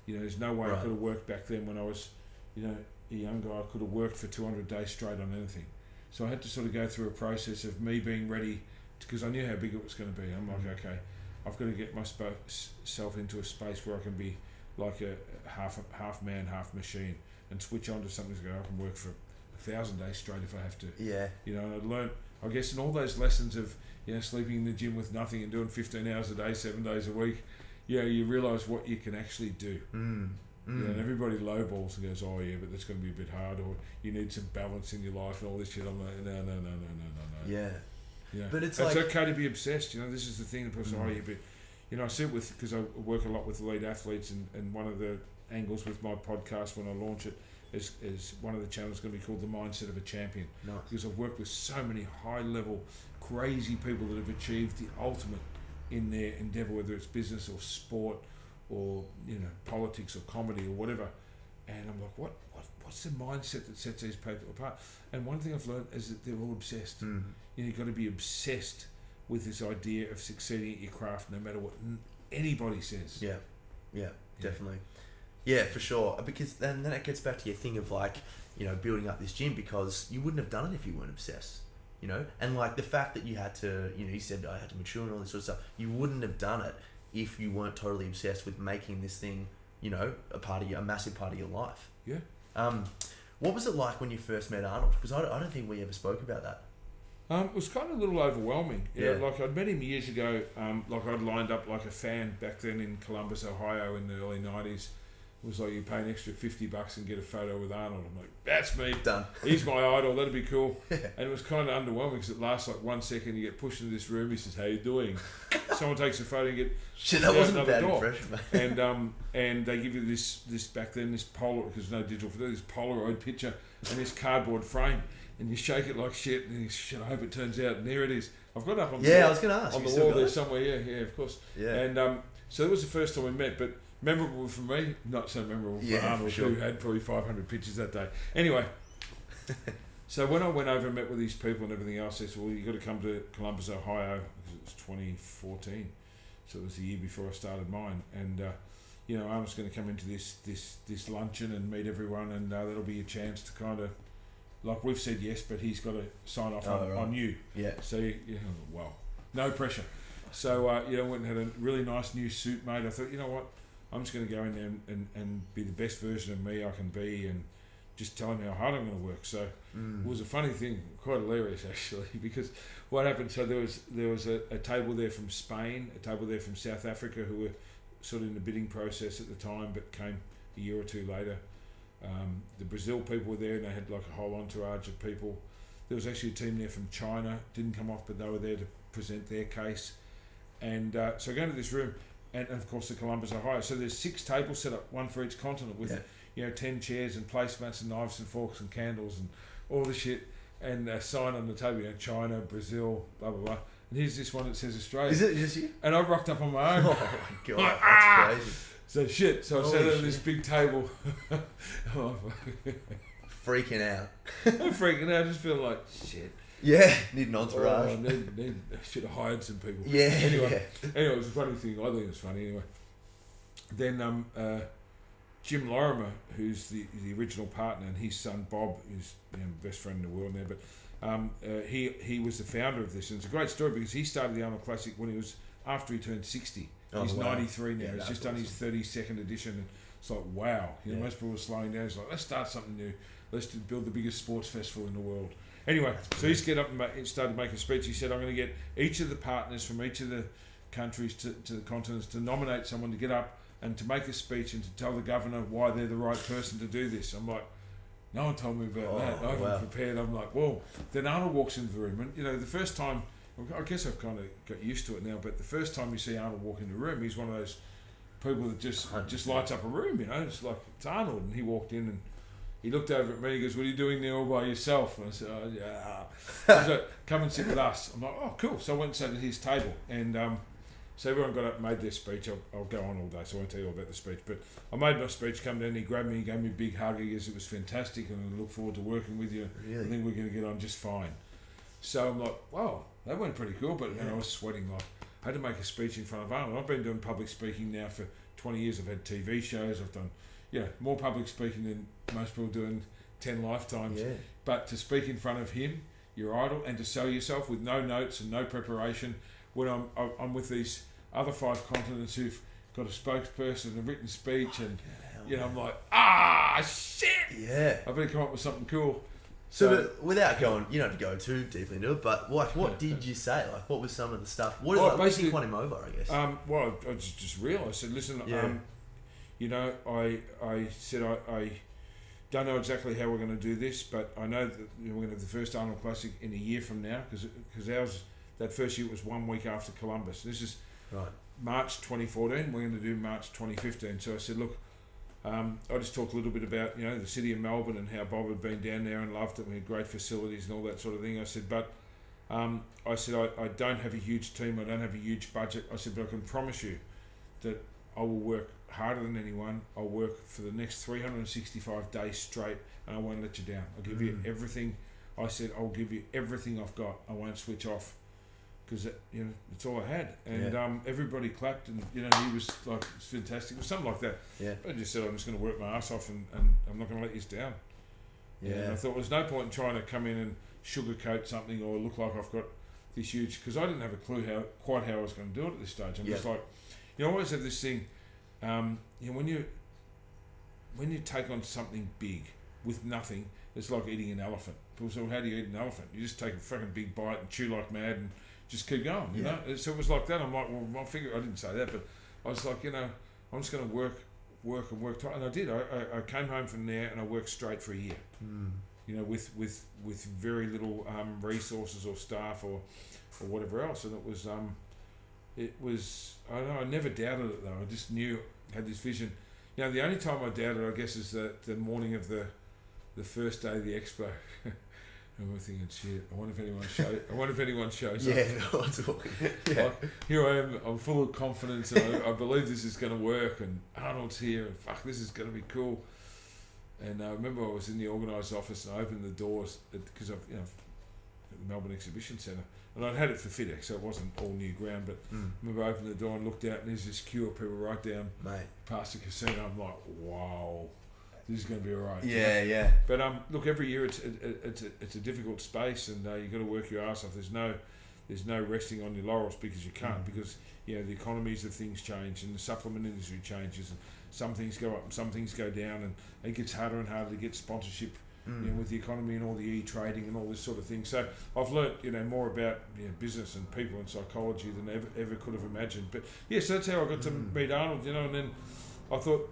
C: There's no way I could have worked back then when I was, a young guy. I could have worked for 200 days straight on anything. So I had to sort of go through a process of me being ready, because I knew how big it was going to be. I'm like, okay, I've got to get myself into a space where I can be like a half man, half machine, and switch on to something to go. I can work for 1,000 days straight if I have to.
B: Yeah.
C: And I learned, I guess, in all those lessons of sleeping in the gym with nothing and doing 15 hours a day, 7 days a week. You realise what you can actually do. And everybody lowballs and goes, oh yeah, but that's going to be a bit hard, or you need some balance in your life and all this shit. I'm like, no.
B: Yeah. But it's
C: okay to be obsessed. This is the thing. The person, oh yeah, but I see it because I work a lot with elite athletes, and one of the angles with my podcast when I launch it is one of the channels going to be called The Mindset of a Champion.
B: Nice.
C: Because I've worked with so many high level, crazy people that have achieved the ultimate in their endeavour, whether it's business or sport or politics or comedy or whatever. And I'm like, what's the mindset that sets these people apart? And one thing I've learned is that they're all obsessed.
B: Mm.
C: You know, you've got to be obsessed with this idea of succeeding at your craft, no matter what anybody says.
B: Yeah, definitely. Yeah, for sure. Because then it gets back to your thing of like, you know, building up this gym, because you wouldn't have done it if you weren't obsessed. You know, and like the fact that you had to, you know, you said I had to mature and all this sort of stuff. You wouldn't have done it if you weren't totally obsessed with making this thing, you know, a massive part of your life.
C: Yeah.
B: What was it like when you first met Arnold? Because I don't think we ever spoke about that.
C: It was kind of a little overwhelming.
B: Yeah.
C: Like I'd met him years ago. Like I'd lined up like a fan back then in Columbus, Ohio, in the early '90s. It was like you pay an extra $50 and get a photo with Arnold. I'm like, that's me.
B: Done.
C: He's my idol. That'd be cool. And it was kind of underwhelming because it lasts like 1 second. You get pushed into this room. He says, "How you doing?" Someone takes a photo and get
B: shit. That wasn't a bad impression,
C: mate. And they give you this back then, this Polaroid, because no digital photo, this Polaroid picture and this cardboard frame, and you shake it like shit. And you shit. I hope it turns out. And there it is. I've got it up on the wall.
B: I was going to ask.
C: On the wall there somewhere. Yeah, of course.
B: Yeah.
C: And so that was the first time we met, but memorable for me, not so memorable for Arnold, who had probably 500 pictures that day. Anyway, so when I went over and met with these people and everything else, they said, well, you've got to come to Columbus, Ohio, because it was 2014, so it was the year before I started mine, and you know, Arnold's going to come into this luncheon and meet everyone, and that'll be a chance to kind of, like we've said yes, but he's got to sign off on you. Yeah. So, well, no pressure. So, you know, went and had a really nice new suit made. I thought, you know what, I'm just going to go in there and be the best version of me I can be, and just tell him how hard I'm going to work. So it was a funny thing, quite hilarious actually, because what happened, so there was a table there from Spain, a table there from South Africa, who were sort of in the bidding process at the time, but came a year or two later. The Brazil people were there, and they had like a whole entourage of people. There was actually a team there from China, didn't come off, but they were there to present their case. And so I go into this room, and of course the Columbus, Ohio. So there's 6 tables set up, one for each continent, with 10 chairs and placemats and knives and forks and candles and all the shit, and a sign on the table, China, Brazil, blah blah blah. And here's this one that says Australia.
B: Is it just you?
C: And I rocked up on my own.
B: Oh my god, like, that's crazy.
C: So shit. So I sat at this big table.
B: Freaking out.
C: I'm freaking out. Just feeling like shit.
B: Yeah, need an entourage.
C: I should have hired some people.
B: Yeah.
C: Anyway, it was a funny thing. I think it was funny anyway. Then Jim Lorimer, who's the original partner, and his son Bob, who's best friend in the world now, but he was the founder of this, and it's a great story because he started the Arnold Classic when he was after he turned 60. He's 93 now. He's just done his 32nd edition, and it's like wow. Most people are slowing down. It's like, let's start something new. Let's build the biggest sports festival in the world. Anyway, so he's get up and started making a speech. He said, I'm going to get each of the partners from each of the countries to the continents to nominate someone to get up and to make a speech and to tell the governor why they're the right person to do this. I'm like, no one told me about that. I wasn't prepared. I'm like, whoa. Then Arnold walks into the room, and the first time, I guess I've kind of got used to it now, but the first time you see Arnold walk into the room, he's one of those people that just lights up a room, It's like, it's Arnold. And he walked in and he looked over at me, he goes, what are you doing there all by yourself? And I said, oh, yeah. So come and sit with us. I'm like, oh, cool. So I went and sat at his table. And so everyone got up and made their speech. I'll go on all day, so I won't tell you all about the speech. But I made my speech, come down, he grabbed me, he gave me a big hug. He goes, it was fantastic, and I look forward to working with you. Really? I think we're going to get on just fine. So I'm like, wow, that went pretty cool. But I was sweating like, I had to make a speech in front of Arnold. I've been doing public speaking now for 20 years. I've had TV shows. I've done more public speaking than most people do in 10 lifetimes. Yeah. But to speak in front of him, your idol, and to sell yourself with no notes and no preparation, when I'm with these other 5 continents who've got a spokesperson and a written speech, and I'm like, shit! Yeah. I better come up with something cool.
B: So but without going, you don't have to go too deeply into it, but what did you say? Like, what was some of the stuff? What did you won him over, I guess?
C: Well, I just realised. I said, listen, I said I don't know exactly how we're going to do this, but I know that we're going to have the first Arnold Classic in a year from now, because ours, that first year was 1 week after Columbus. This is March 2014. We're going to do March 2015. So I said, look, I just talked a little bit about the city of Melbourne and how Bob had been down there and loved it. We had great facilities and all that sort of thing. I said, but I don't have a huge team. I don't have a huge budget. I said, but I can promise you that I will work harder than anyone. I'll work for the next 365 days straight, and I won't let you down. I'll give you everything. I said, I'll give you everything I've got. I won't switch off, because it's all I had. And everybody clapped, and he was like, it's fantastic, or something like that.
B: Yeah.
C: I just said, I'm just going to work my ass off, and I'm not going to let you down.
B: Yeah.
C: And I thought there's no point in trying to come in and sugarcoat something or look like I've got this huge, because I didn't have a clue quite how I was going to do it at this stage. I'm just like, I always have this thing, when you take on something big with nothing, it's like eating an elephant. People say, well, how do you eat an elephant? You just take a fucking big bite and chew like mad and just keep going, you know? So it was like that. I'm like, well, I didn't say that, but I was like, I'm just going to work tight. And I did. I came home from there and I worked straight for a year, with very little resources or staff or whatever else. And it was, I don't know, I never doubted it though. I just knew, had this vision. The only time I doubted, I guess, is that the morning of the first day of the expo. I'm thinking, shit, I wonder if anyone shows up.
B: No, it's all
C: Like, here I am, I'm full of confidence, and I believe this is going to work, and Arnold's here, and fuck, this is going to be cool. And I remember I was in the organised office, and I opened the doors, because I've, at the Melbourne Exhibition Centre, and I'd had it for FitX, so it wasn't all new ground, but I remember I opened the door and looked out, and there's this queue of people right down past the casino. I'm like, wow, this is going to be all right.
B: Yeah.
C: But look, every year it's a difficult space, and you've got to work your ass off. There's no resting on your laurels, because you can't, because the economies of things change, and the supplement industry changes, and some things go up and some things go down, and it gets harder and harder to get sponsorship. With the economy and all the e-trading and all this sort of thing. So I've learnt, more about business and people and psychology than ever could have imagined. But so that's how I got to meet Arnold, and then I thought,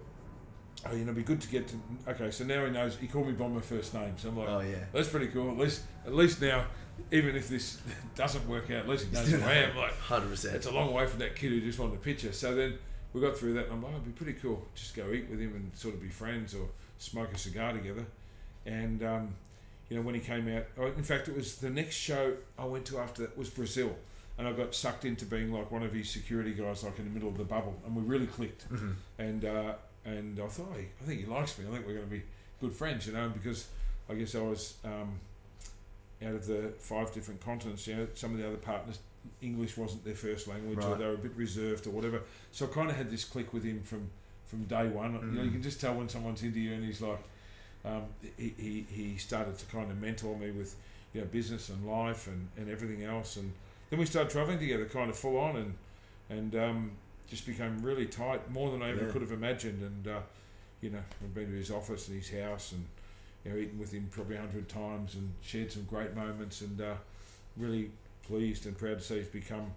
C: it'd be good to get to, okay, so now he knows, he called me by my first name. So I'm like, that's pretty cool. At least now, even if this doesn't work out, at least he knows who I am. Like,
B: 100%.
C: It's a long way from that kid who just wanted a picture. So then we got through that, and I'm like, it'd be pretty cool. Just go eat with him and sort of be friends or smoke a cigar together. And when he came out, in fact, it was the next show I went to after that was Brazil, and I got sucked into being like one of his security guys, like in the middle of the bubble, and we really clicked. And I thought, I think he likes me. I think we're going to be good friends, because I guess I was out of the 5 different continents. Some of the other partners, English wasn't their first language, or they were a bit reserved or whatever. So I kind of had this click with him from day one. You can just tell when someone's into you, and he's like. He started to kind of mentor me with business and life and everything else, and then we started travelling together kind of full on, and just became really tight, more than I ever could have imagined. And I've been to his office and his house, and eaten with him probably 100 times and shared some great moments, and really pleased and proud to see he's become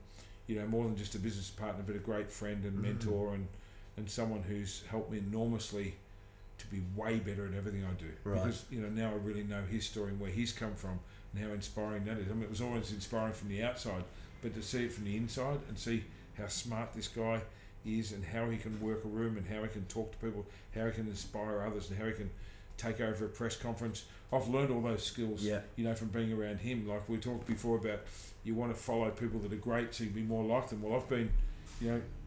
C: more than just a business partner, but a great friend and mentor, and someone who's helped me enormously to be way better at everything I do. Because now I really know his story and where he's come from and how inspiring that is. I mean, it was always inspiring from the outside, but to see it from the inside and see how smart this guy is, and how he can work a room, and how he can talk to people, how he can inspire others, and how he can take over a press conference. I've learned all those skills, from being around him. Like we talked before about, you want to follow people that are great so you can be more like them. Well, I've been,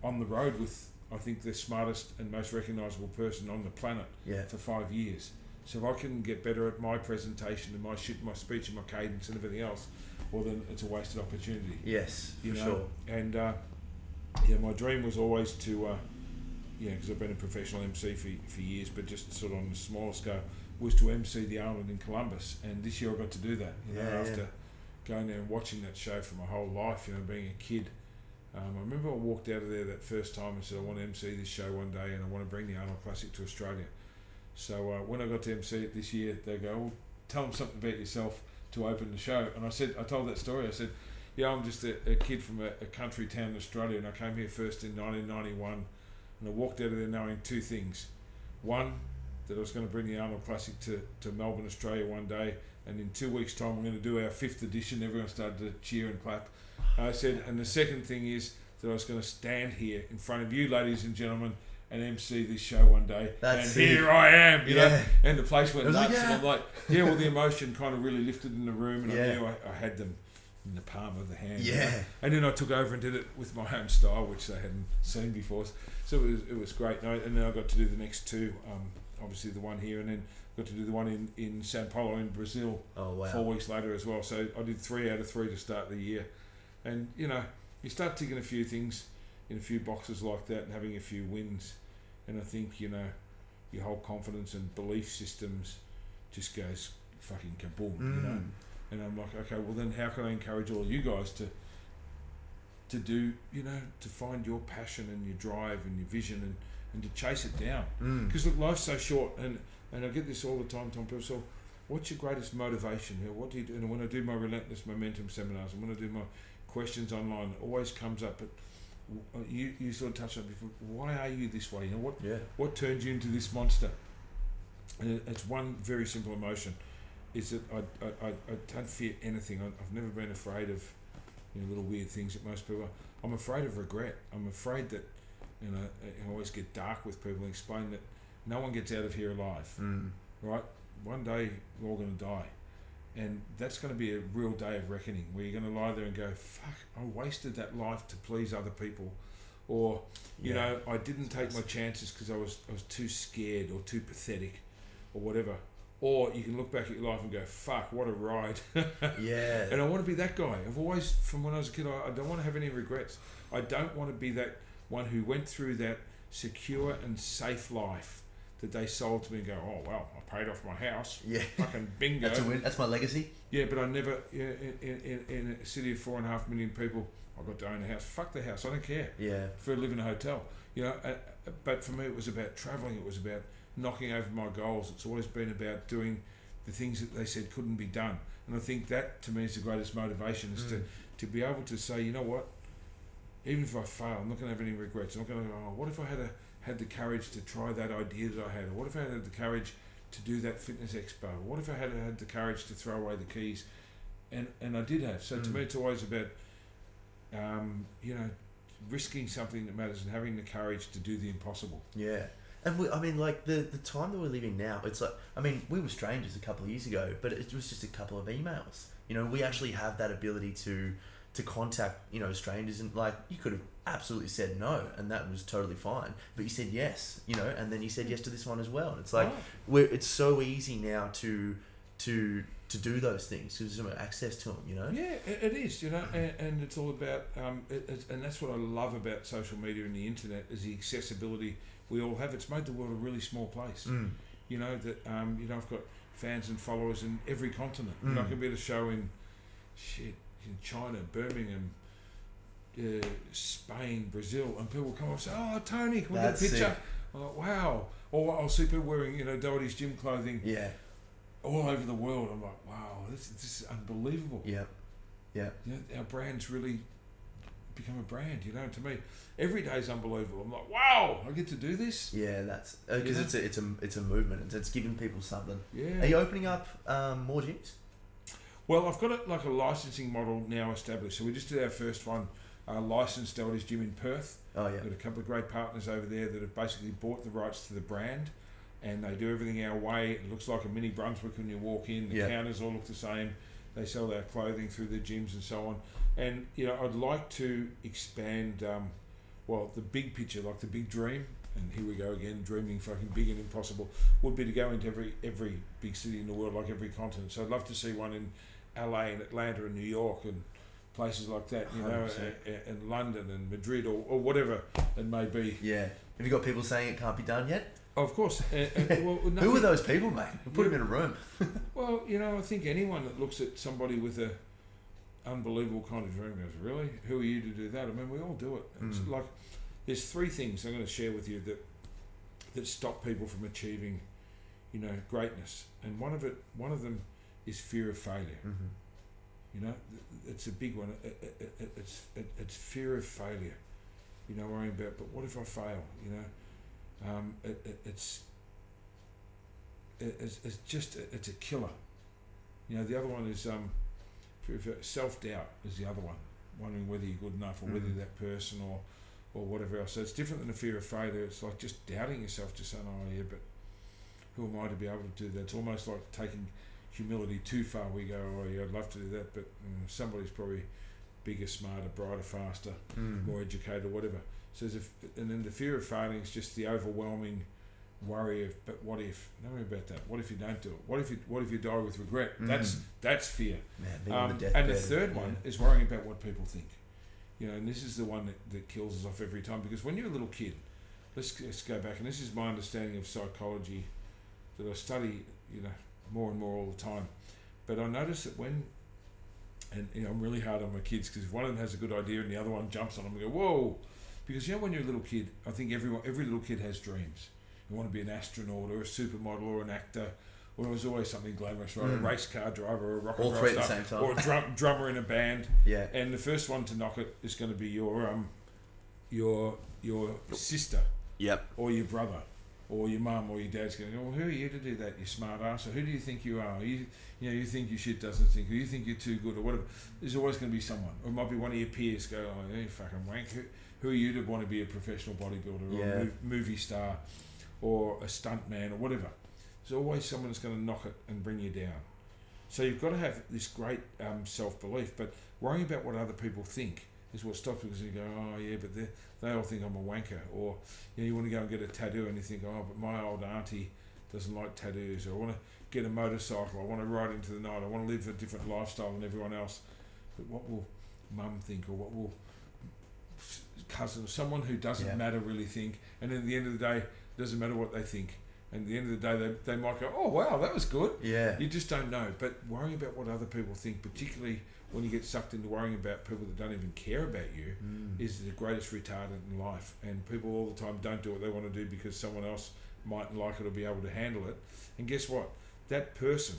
C: on the road with, I think, the smartest and most recognisable person on the planet for 5 years. So if I can get better at my presentation and my speech and my cadence and everything else, well then it's a wasted opportunity.
B: Yes, for sure.
C: And my dream was always to, because I've been a professional MC for years, but just sort of on a smaller scale, was to MC the Arnold in Columbus. And this year I got to do that. After going there and watching that show for my whole life, being a kid. I remember I walked out of there that first time and said, I want to MC this show one day, and I want to bring the Arnold Classic to Australia. So when I got to MC it this year, they go, well, tell them something about yourself to open the show. And I told that story. I said, I'm just a kid from a country town in Australia, and I came here first in 1991, and I walked out of there knowing 2 things. One, that I was going to bring the Arnold Classic to Melbourne, Australia one day, and in 2 weeks' time we're going to do our 5th edition. Everyone started to cheer and clap. I said, and the second thing is that I was going to stand here in front of you, ladies and gentlemen, and MC this show one day. Here I am, you know. And the place went nuts, and I'm like, well, the emotion kind of really lifted in the room, and I knew I had them. in the palm of the hand.
B: Yeah.
C: And then I took over and did it with my own style, which they hadn't seen before. So it was great. And then I got to do the next two, obviously the one here, and then got to do the one in Sao Paulo in Brazil.
B: Oh, wow.
C: 4 weeks later as well. So I did 3 out of 3 to start the year. And, you know, you start ticking a few things in a few boxes like that and having a few wins. And I think, you know, your whole confidence and belief systems just goes fucking kaboom, you know. And I'm like, okay, well then how can I encourage all of you guys to do, you know, to find your passion and your drive and your vision and to chase it down. Because look, life's so short, and I get this all the time, Tom. People say, what's your greatest motivation? You know, what do you do? And when I do my Relentless Momentum seminars and when I do my questions online, it always comes up, but you sort of touched on it before, why are you this way? You know, what turns you into this monster? And it's one very simple emotion, is that I don't fear anything. I've never been afraid of, you know, little weird things that most people are. I'm afraid of regret. I'm afraid that, you know, I always get dark with people and explain that no one gets out of here alive, right? One day we're all going to die, and that's going to be a real day of reckoning where you're going to lie there and go, fuck, I wasted that life to please other people, or you know, I didn't take my chances because I was too scared or too pathetic or whatever. Or you can look back at your life and go, fuck, what a ride.
B: Yeah.
C: And I want to be that guy. I've always, from when I was a kid, I don't want to have any regrets. I don't want to be that one who went through that secure and safe life that they sold to me and go, oh, well, I paid off my house.
B: Yeah.
C: Fucking bingo.
B: That's a win. That's my legacy.
C: Yeah, but I never, in a city of 4.5 million people, I got to own a house. Fuck the house. I don't care.
B: Yeah.
C: For live in a hotel. You know, but for me, it was about travelling. It was about knocking over my goals. It's always been about doing the things that they said couldn't be done. And I think that, to me, is the greatest motivation, is to be able to say, you know what, even if I fail, I'm not going to have any regrets. I'm not going to go, oh, what if I had the courage to try that idea that I had? Or what if I had the courage to do that fitness expo? What if I had the courage to throw away the keys? And I did have. So to me, it's always about, you know, risking something that matters and having the courage to do the impossible.
B: Yeah. And I mean, like, the time that we're living now, it's like, I mean, we were strangers a couple of years ago, but it was just a couple of emails. You know, we actually have that ability to contact, you know, strangers, and like, you could have absolutely said no, and that was totally fine, but you said yes, you know, and then you said yes to this one as well. And it's like, it's so easy now to do those things because there's access to them, you know.
C: Yeah, it is, you know, and it's all about and that's what I love about social media and the internet, is the accessibility we all have. It's made the world a really small place. You know that you know, I've got fans and followers in every continent. You know, I can be at a show in China, Birmingham, Spain, Brazil, and people come up and say, "Oh, Tony, can we get a picture?"
B: Sick.
C: I'm like, wow. Or I'll see people wearing, you know, Doherty's gym clothing.
B: Yeah.
C: All over the world. I'm like, wow, this is unbelievable.
B: Yeah. Yeah.
C: You know, our brand's really become a brand, you know. To me, every day is unbelievable. I'm like, wow, I get to do this.
B: Yeah, that's because it's a movement. It's giving people something.
C: Yeah.
B: Are you opening up more gyms?
C: Well, I've got a licensing model now established. So we just did our first one, licensed Doherty's gym in Perth.
B: Oh yeah.
C: Got a couple of great partners over there that have basically bought the rights to the brand, and they do everything our way. It looks like a mini Brunswick when you walk in. The counters all look the same. They sell our clothing through the gyms and so on. And you know, I'd like to expand. Well, the big picture, like the big dream, and here we go again, dreaming fucking big and impossible, would be to go into every big city in the world, like every continent. So I'd love to see one in LA and Atlanta and New York and places like that, you 100%. Know, and London and Madrid or whatever it may be.
B: Yeah. Have you got people saying it can't be done yet?
C: Oh, of course. Well,
B: who are those people, mate? We'll put them in a room.
C: Well, you know, I think anyone that looks at somebody with a unbelievable kind of dream goes, really? Who are you to do that? I mean, we all do it. It's like, there's 3 things I'm going to share with you that stop people from achieving, you know, greatness. And one of them is fear of failure. You know, it's a big one. It's fear of failure. You know, worrying about, but what if I fail? You know, it's a killer. You know, the other one is self-doubt is the other one, wondering whether you're good enough or whether you're that person or whatever else. So it's different than the fear of failure. It's like just doubting yourself, just saying, oh yeah, but who am I to be able to do that? It's almost like taking humility too far. We go, oh yeah, I'd love to do that, but somebody's probably bigger, smarter, brighter, faster, more educated, whatever. So and then the fear of failing is just the overwhelming worry of, but what if? Don't worry about that. What if you don't do it? What if you die with regret? That's fear.
B: Man,
C: and the third one is worrying about what people think. You know, and this is the one that kills us off every time, because when you're a little kid, let's go back, and this is my understanding of psychology that I study, you know, more and more all the time. But I notice that and you know, I'm really hard on my kids, because if one of them has a good idea and the other one jumps on them and go, whoa. Because, you know, when you're a little kid, I think every little kid has dreams. You want to be an astronaut or a supermodel or an actor, or there's always something glamorous, right? A race car driver or a rock and roll star,
B: at the same time.
C: or a drummer in a band.
B: Yeah.
C: And the first one to knock it is going to be your sister.
B: Yep.
C: Or your brother, or your mum, or your dad's going to go, well, who are you to do that, you smart ass? Or who do you think you are? You think your shit doesn't think, or you think you're too good, or whatever. There's always going to be someone. Or it might be one of your peers go, oh, you fucking wank. Who are you to want to be a professional bodybuilder or a movie star or a stunt man or whatever? There's always someone that's going to knock it and bring you down. So you've got to have this great self-belief, but worrying about what other people think is what stops you, because you go, oh yeah, but they all think I'm a wanker. Or, you know, you want to go and get a tattoo and you think, oh, but my old auntie doesn't like tattoos. Or I want to get a motorcycle, I want to ride into the night, I want to live a different lifestyle than everyone else. But what will mum think, or what will cousin, or someone who doesn't matter really think? And at the end of the day, it doesn't matter what they think. And at the end of the day, they might go, oh wow, that was good.
B: Yeah.
C: You just don't know. But worrying about what other people think, particularly when you get sucked into worrying about people that don't even care about you, is the greatest retardant in life. And people all the time don't do what they want to do because someone else mightn't like it or be able to handle it. And guess what? That person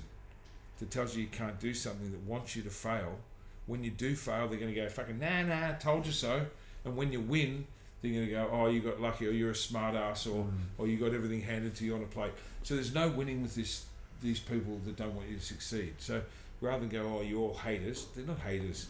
C: that tells you can't do something, that wants you to fail, when you do fail, they're going to go, fucking, nah, told you so. And when you win, they're going to go, oh, you got lucky, or you're a smart ass, or you got everything handed to you on a plate. So there's no winning with these people that don't want you to succeed. So rather than go, oh, you're all haters, they're not haters.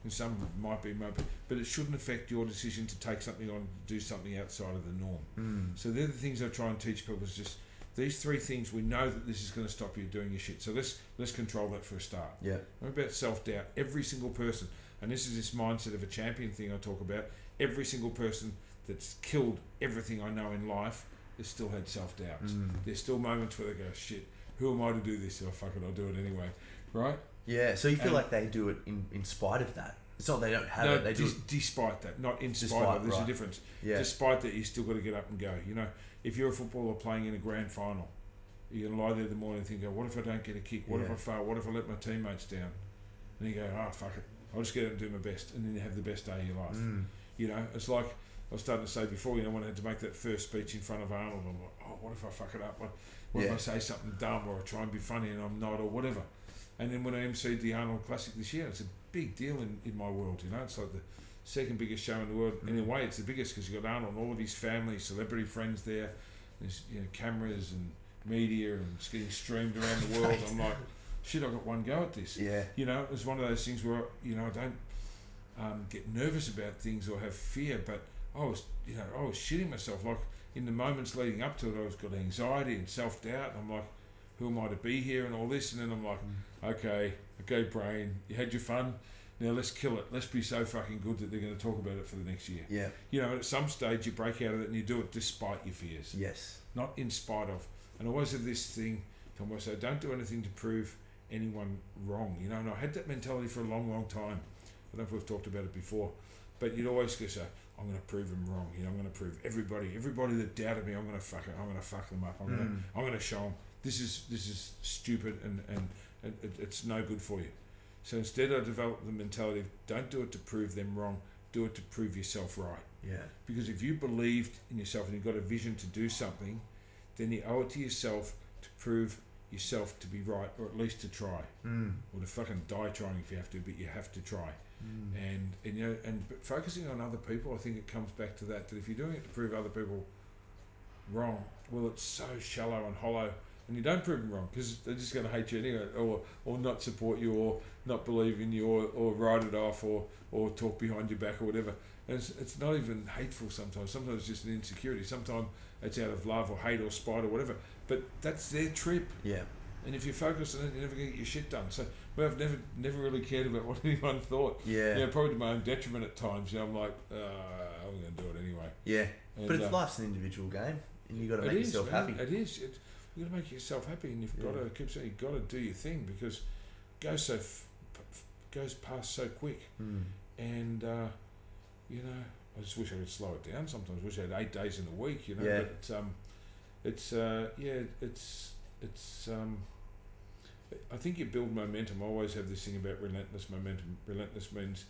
C: And some might be, but it shouldn't affect your decision to take something on, do something outside of the norm. So they're the things I try and teach people, is just these three things. We know that this is going to stop you doing your shit. So let's control that for a start.
B: Yeah.
C: What about self-doubt? Every single person, and this is this mindset of a champion thing I talk about, every single person that's killed everything I know in life has still had self-doubts. There's still moments where they go, shit, who am I to do this? Oh, fuck it, I'll do it anyway. Right?
B: Yeah, so you feel like they do it in spite of that. It's not they don't have it, they do it.
C: Despite that, not in spite of. There's a difference.
B: Yeah.
C: Despite that, you still got to get up and go. You know, if you're a footballer playing in a grand final, you're going to lie there in the morning and think, oh, what if I don't get a kick? What if I fail? What if I let my teammates down? And you go, oh, fuck it, I'll just get out and do my best. And then you have the best day of your life. You know, it's like I was starting to say before, you know, when I had to make that first speech in front of Arnold, I'm like, oh, what if I fuck it up? What if I say something dumb, or I try and be funny and I'm not, or whatever? And then when I emceed the Arnold Classic this year, it's a big deal in my world, you know. It's like the second biggest show in the world. And in a way, it's the biggest because you've got Arnold and all of his family, celebrity friends there. There's, you know, cameras and media, and it's getting streamed around the world. I'm like, shit, I got one go at this.
B: Yeah.
C: You know, it's one of those things where, you know, I don't get nervous about things or have fear, but I was shitting myself. Like in the moments leading up to it, I was got anxiety and self-doubt. And I'm like, who am I to be here and all this? And then I'm like, okay, brain, you had your fun. Now let's kill it. Let's be so fucking good that they're going to talk about it for the next year.
B: Yeah.
C: You know, at some stage you break out of it and you do it despite your fears.
B: Yes.
C: Not in spite of. And I always have this thing, Tom, where I say, don't do anything to prove anyone wrong. You know, and I had that mentality for a long, long time. I don't know if we've talked about it before, but you'd always go, so I'm going to prove them wrong. You know, I'm going to prove everybody that doubted me, I'm going to fuck it. I'm going to fuck them up. I'm going to show them this is stupid and it's no good for you. So instead I developed the mentality of don't do it to prove them wrong, do it to prove yourself right.
B: Yeah. Because
C: if you believed in yourself and you've got a vision to do something, then you owe it to yourself to prove yourself to be right, or at least to try. Or to fucking die trying if you have to, but you have to try. And you know, but focusing on other people, I think it comes back to that if you're doing it to prove other people wrong, well, it's so shallow and hollow. And you don't prove them wrong because they're just going to hate you anyway, or not support you, or not believe in you, or write it off, or talk behind your back, or whatever. And it's not even hateful sometimes. Sometimes it's just an insecurity. Sometimes it's out of love or hate or spite or whatever. But that's their trip.
B: Yeah.
C: And if you focus on it, you never get your shit done. So I've never really cared about what anyone thought.
B: Yeah.
C: You know, probably to my own detriment at times. You know, I'm like, I'm going to do it anyway.
B: Yeah.
C: And,
B: But life's an individual game, and you got to make yourself
C: man,
B: happy.
C: It is. You got to make yourself happy, and you've got to keep saying you've got to do your thing, because it goes past so quick. And you know, I just wish I could slow it down. Sometimes I wish I had 8 days in a week. You know, but it's I think you build momentum. I always have this thing about relentless momentum. Relentless means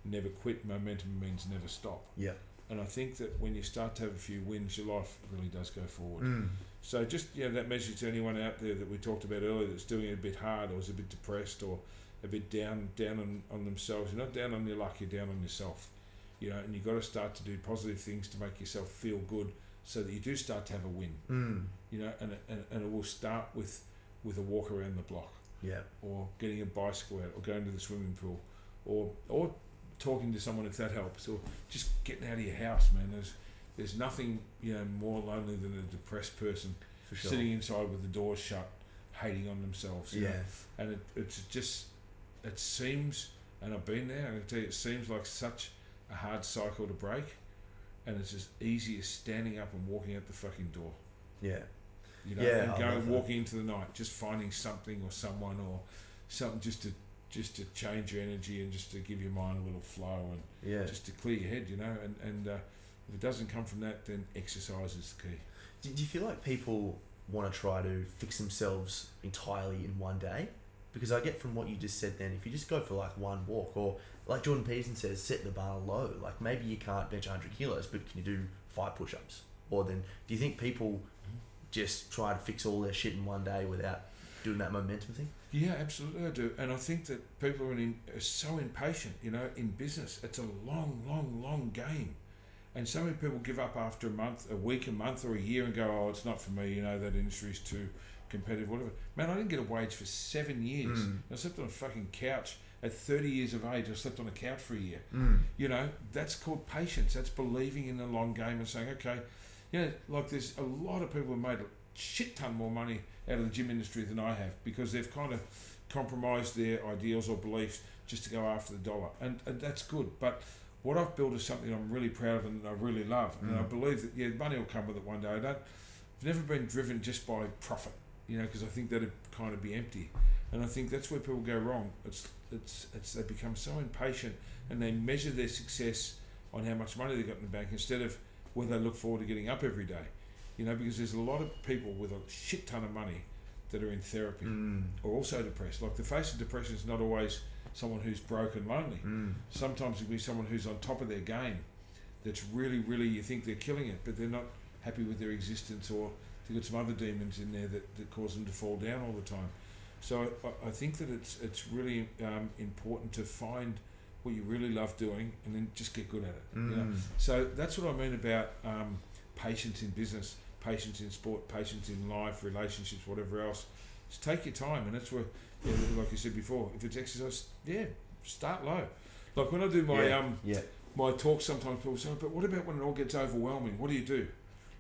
C: never quit. Momentum means never stop.
B: Yeah.
C: And I think that when you start to have a few wins, your life really does go forward. So just, that message to anyone out there that we talked about earlier that's doing it a bit hard, or is a bit depressed, or a bit down on themselves. You're not down on your luck, you're down on yourself. You know, and you've got to start to do positive things to make yourself feel good, so that you do start to have a win. You know, and it will start with a walk around the block.
B: Yeah. Or
C: getting a bicycle out, or going to the swimming pool, or talking to someone if that helps, or just getting out of your house, man. There's nothing more lonely than a depressed person sitting inside with the doors shut, hating on themselves. You know? And it seems, and I've been there, I can tell you, it seems like such a hard cycle to break, and it's as easy as standing up and walking out the fucking door.
B: Yeah.
C: You know, and walking into the night, just finding something or someone or something just to change your energy, and just to give your mind a little flow, and just to clear your head, and if it doesn't come from that, then exercise is the key.
B: Do you feel like people want to try to fix themselves entirely in one day? Because I get from what you just said then, if you just go for like one walk, or like Jordan Peterson says, set the bar low. Like maybe you can't bench 100 kilos, but can you do 5 push-ups? Or then, do you think people just try to fix all their shit in one day without doing that momentum thing?
C: Yeah, absolutely I do. And I think that people are so impatient, in business. It's a long game. And so many people give up after a week, a month, or a year, and go, oh, it's not for me, that industry's too competitive, whatever. Man, I didn't get a wage for 7 years. I slept on a fucking couch. At 30 years of age, I slept on a couch for a year. That's called patience. That's believing in the long game and saying, okay, like there's a lot of people who made a shit ton more money out of the gym industry than I have, because they've kind of compromised their ideals or beliefs just to go after the dollar. And that's good. But what I've built is something I'm really proud of and I really love. And I believe that, money will come with it one day. I've never been driven just by profit, because I think that'd kind of be empty. And I think that's where people go wrong. It's they become so impatient, and they measure their success on how much money they got in the bank instead of whether they look forward to getting up every day. Because there's a lot of people with a shit ton of money that are in therapy or also depressed. Like, the face of depression is not always someone who's broke and lonely. Sometimes it can be someone who's on top of their game, that's really, really, you think they're killing it, but they're not happy with their existence, or they've got some other demons in there that cause them to fall down all the time. So I think that it's really important to find what you really love doing, and then just get good at it. So that's what I mean about patience in business, patience in sport, patience in life, relationships, whatever else. Just take your time, and that's where, like you said before, if it's exercise, start low. Like when I do my my talks, sometimes people say, but what about when it all gets overwhelming? What do?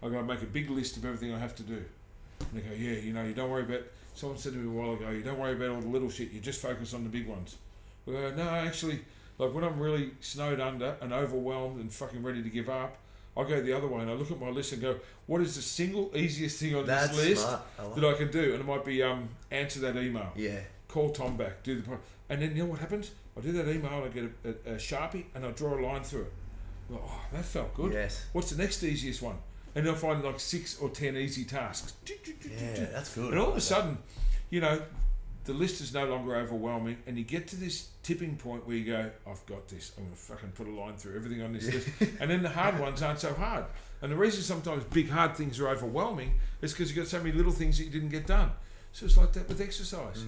C: I go, make a big list of everything I have to do. And they go, you don't worry about, someone said to me a while ago, you don't worry about all the little shit, you just focus on the big ones. I go, no, actually, like when I'm really snowed under and overwhelmed and fucking ready to give up, I go the other way and I look at my list and go, what is the single easiest thing on this list that I can do? And it might be answer that email. Yeah. Call Tom back. Do the and then what happens? I do that email, I get a Sharpie and I draw a line through it. I'm like, oh, that felt good. Yes. What's the next easiest one? And I'll find like 6 or 10 easy tasks.
B: Yeah, that's good.
C: And all of a sudden, the list is no longer overwhelming, and you get to this tipping point where you go, I've got this. I'm going to fucking put a line through everything on this list. And then the hard ones aren't so hard. And the reason sometimes big, hard things are overwhelming is because you've got so many little things that you didn't get done. So it's like that with exercise.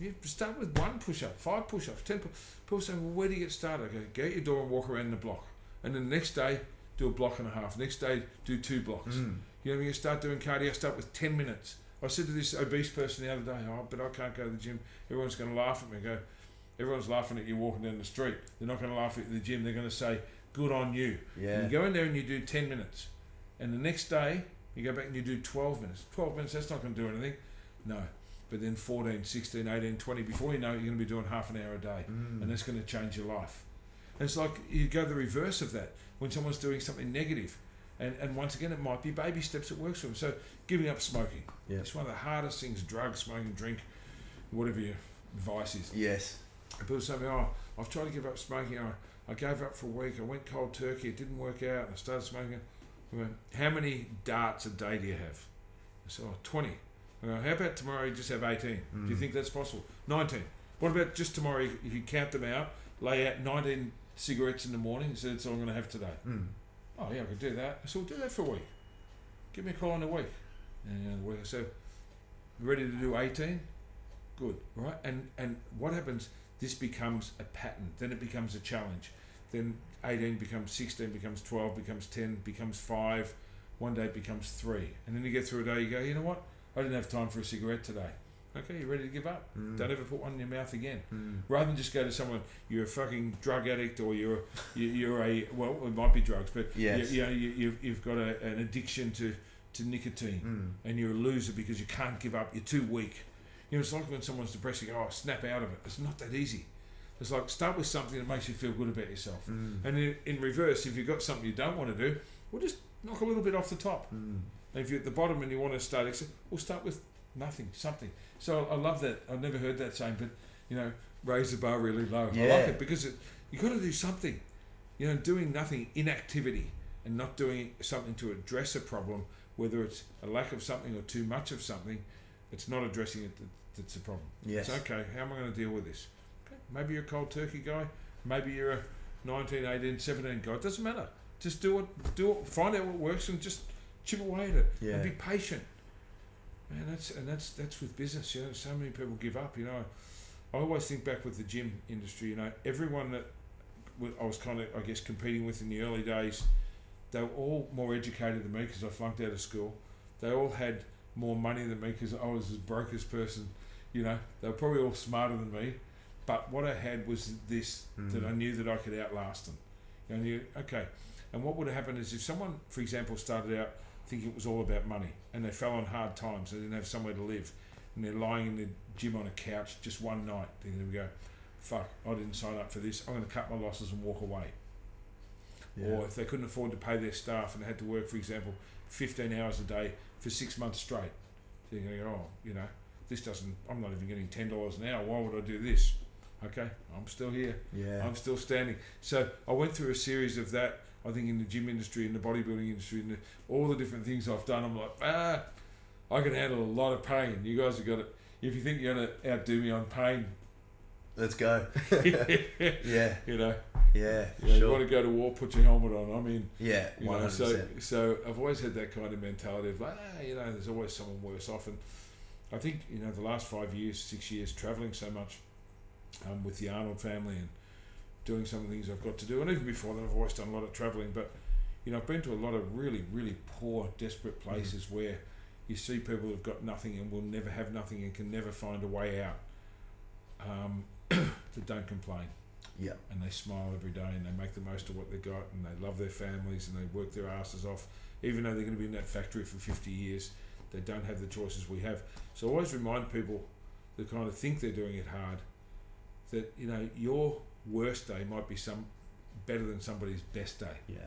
C: You start with 1 push-up, 5 push-ups, 10 push-ups. People say, well, where do you get started? I go out your door and walk around the block. And then the next day, do a block and a half. Next day, do 2 blocks. When you start doing cardio, start with 10 minutes. I said to this obese person the other day, but I can't go to the gym. Everyone's going to laugh at me. I go, everyone's laughing at you walking down the street. They're not going to laugh at you at the gym. They're going to say, good on you. Yeah. You go in there and you do 10 minutes. And the next day, you go back and you do 12 minutes. 12 minutes, that's not going to do anything. No. but then 14, 16, 18, 20, before you know it, you're going to be doing half an hour a day, and that's going to change your life. And it's like you go the reverse of that when someone's doing something negative. And once again, it might be baby steps that works for them. So giving up smoking.
B: Yeah.
C: It's one of the hardest things, drugs, smoking, drink, whatever your vice is.
B: Yes.
C: And people say to me, I've tried to give up smoking. I gave up for a week. I went cold turkey. It didn't work out. And I started smoking. I went, how many darts a day do you have? I said, 20. I go, how about tomorrow you just have 18? Do you think that's possible? 19. What about just tomorrow, if you count them out, lay out 19 cigarettes in the morning and said, that's all I'm going to have today? Oh, yeah, I could do that. I said, well, do that for a week. Give me a call in a week. And so, ready to do 18? Good, right? And what happens, this becomes a pattern. Then it becomes a challenge. Then 18 becomes 16, becomes 12, becomes 10, becomes 5. One day it becomes 3. And then you get through a day, you go, you know what? I didn't have time for a cigarette today. Okay, you're ready to give up. Don't ever put one in your mouth again. Rather than just go to someone, you're a fucking drug addict, or you're a, well, it might be drugs, but
B: yes.
C: you've got an addiction to nicotine, and you're a loser because you can't give up, you're too weak. You know, it's like when someone's depressed, you go, snap out of it. It's not that easy. It's like, start with something that makes you feel good about yourself. And in reverse, if you've got something you don't want to do, well, just knock a little bit off the top. And if you're at the bottom and you want to start, we'll start with nothing, something. So I love that. I've never heard that saying, but, you know, raise the bar really low.
B: Yeah.
C: I like it because you've got to do something. You know, doing nothing, inactivity, and not doing something to address a problem, whether it's a lack of something or too much of something, it's not addressing it that's a problem.
B: Yes.
C: It's okay, how am I going to deal with this? Okay, maybe you're a cold turkey guy, maybe you're a 19, 18, 17 guy. It doesn't matter. Just do it, find out what works and just chip away at it.
B: Yeah.
C: And be patient. Man, that's with business. You know, so many people give up. You know, I always think back with the gym industry. You know, everyone that I was kind of, I guess, competing with in the early days, they were all more educated than me because I flunked out of school. They all had more money than me because I was as broke as person. You know, they were probably all smarter than me, but what I had was this, that I knew that I could outlast them. You know, I knew, okay. And what would have happened is if someone, for example, started out thinking it was all about money, and they fell on hard times, they didn't have somewhere to live, and they're lying in the gym on a couch just one night, they're going to go, fuck, I didn't sign up for this, I'm going to cut my losses and walk away. Yeah. Or if they couldn't afford to pay their staff and they had to work, for example, 15 hours a day for 6 months straight, they're going to go, you know, this doesn't, I'm not even getting $10 an hour, why would I do this? Okay, I'm still here. Yeah. I'm still standing. So I went through a series of that. I think in the gym industry, in the bodybuilding industry, in all the different things I've done, I'm like, I can handle a lot of pain. You guys have got it. If you think you're going to outdo me on pain,
B: let's go. Yeah.
C: You know.
B: Yeah.
C: You know, you want to go to war, put your helmet on. I mean.
B: Yeah. 100%.
C: So I've always had that kind of mentality of you know, there's always someone worse off. And I think, you know, the last 5 years, 6 years, traveling so much with the Arnold family and doing some of the things I've got to do, and even before that I've always done a lot of travelling, but you know, I've been to a lot of really, really poor, desperate places where you see people who've got nothing and will never have nothing and can never find a way out, that don't complain. Yeah. And they smile every day and they make the most of what they've got and they love their families and they work their asses off, even though they're going to be in that factory for 50 years, they don't have the choices we have. So I always remind people that kind of think they're doing it hard, that, you know, your worst day might be better than somebody's best day. Yeah.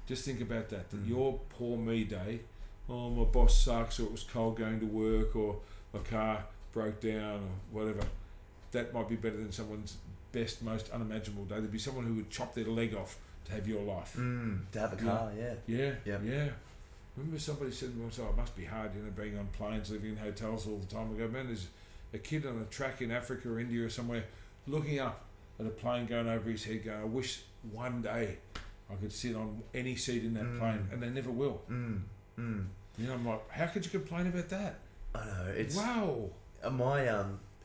C: Just think about that. That your poor me day, oh, my boss sucks, or it was cold going to work, or my car broke down, or whatever. That might be better than someone's best, most unimaginable day. There'd be someone who would chop their leg off to have your life.
B: To have a car,
C: yeah. Remember somebody said to me once, it must be hard, you know, being on planes, living in hotels all the time. I go, man, there's a kid on a track in Africa or India or somewhere looking up at a plane going over his head going, I wish one day I could sit on any seat in that plane, and they never will. You know, I'm like, how could you complain about that?
B: I know, it's...
C: Wow.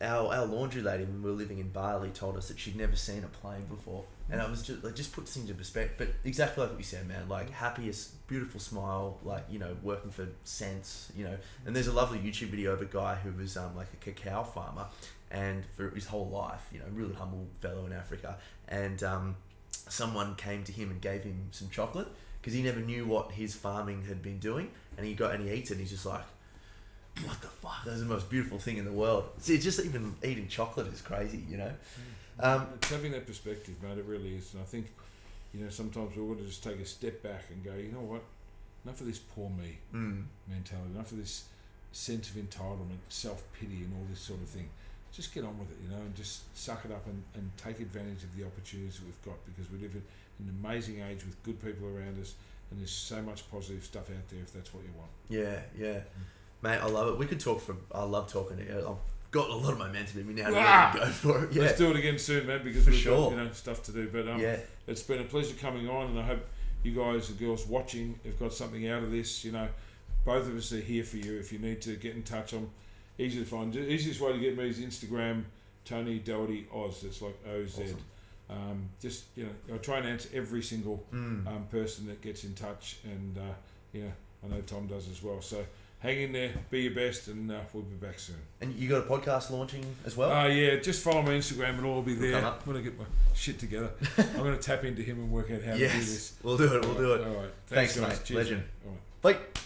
B: Our laundry lady, when we were living in Bali, told us that she'd never seen a plane before. And I was just puts things in perspective. But exactly like what you said, man, like happiest, beautiful smile, like, you know, working for cents, you know. And there's a lovely YouTube video of a guy who was like a cacao farmer, and for his whole life, you know, really humble fellow in Africa. And someone came to him and gave him some chocolate because he never knew what his farming had been doing. And he eats it and he's just like, what the fuck? That's the most beautiful thing in the world. See, just even eating chocolate is crazy, you know.
C: It's having that perspective, mate. It really is, and I think, you know, sometimes we've got to just take a step back and go, you know what? Enough of this poor me mentality. Enough of this sense of entitlement, self-pity, and all this sort of thing. Just get on with it, you know, and just suck it up and take advantage of the opportunities that we've got, because we live in an amazing age with good people around us, and there's so much positive stuff out there if that's what you want.
B: Yeah. Mate, I love it. We could talk I love talking to you. I've got a lot of momentum in me now to really go for it. Yeah.
C: Let's do it again soon, man, because we've got, you know, stuff to do. But it's been a pleasure coming on, and I hope you guys, the girls watching, have got something out of this. You know, both of us are here for you. If you need to get in touch, I'm easy to find. The easiest way to get me is Instagram, Tony Doherty Oz. It's like OZ. Awesome. Just, you know, I try and answer every single person that gets in touch, and you know, I know Tom does as well. So hang in there, be your best, and we'll be back soon. And you got a podcast launching as well? Yeah, just follow my Instagram and all will be there. I'm going to get my shit together. I'm going to tap into him and work out how to do this. We'll do it. All right. Thanks, mate. Cheers, legend. All right. Bye.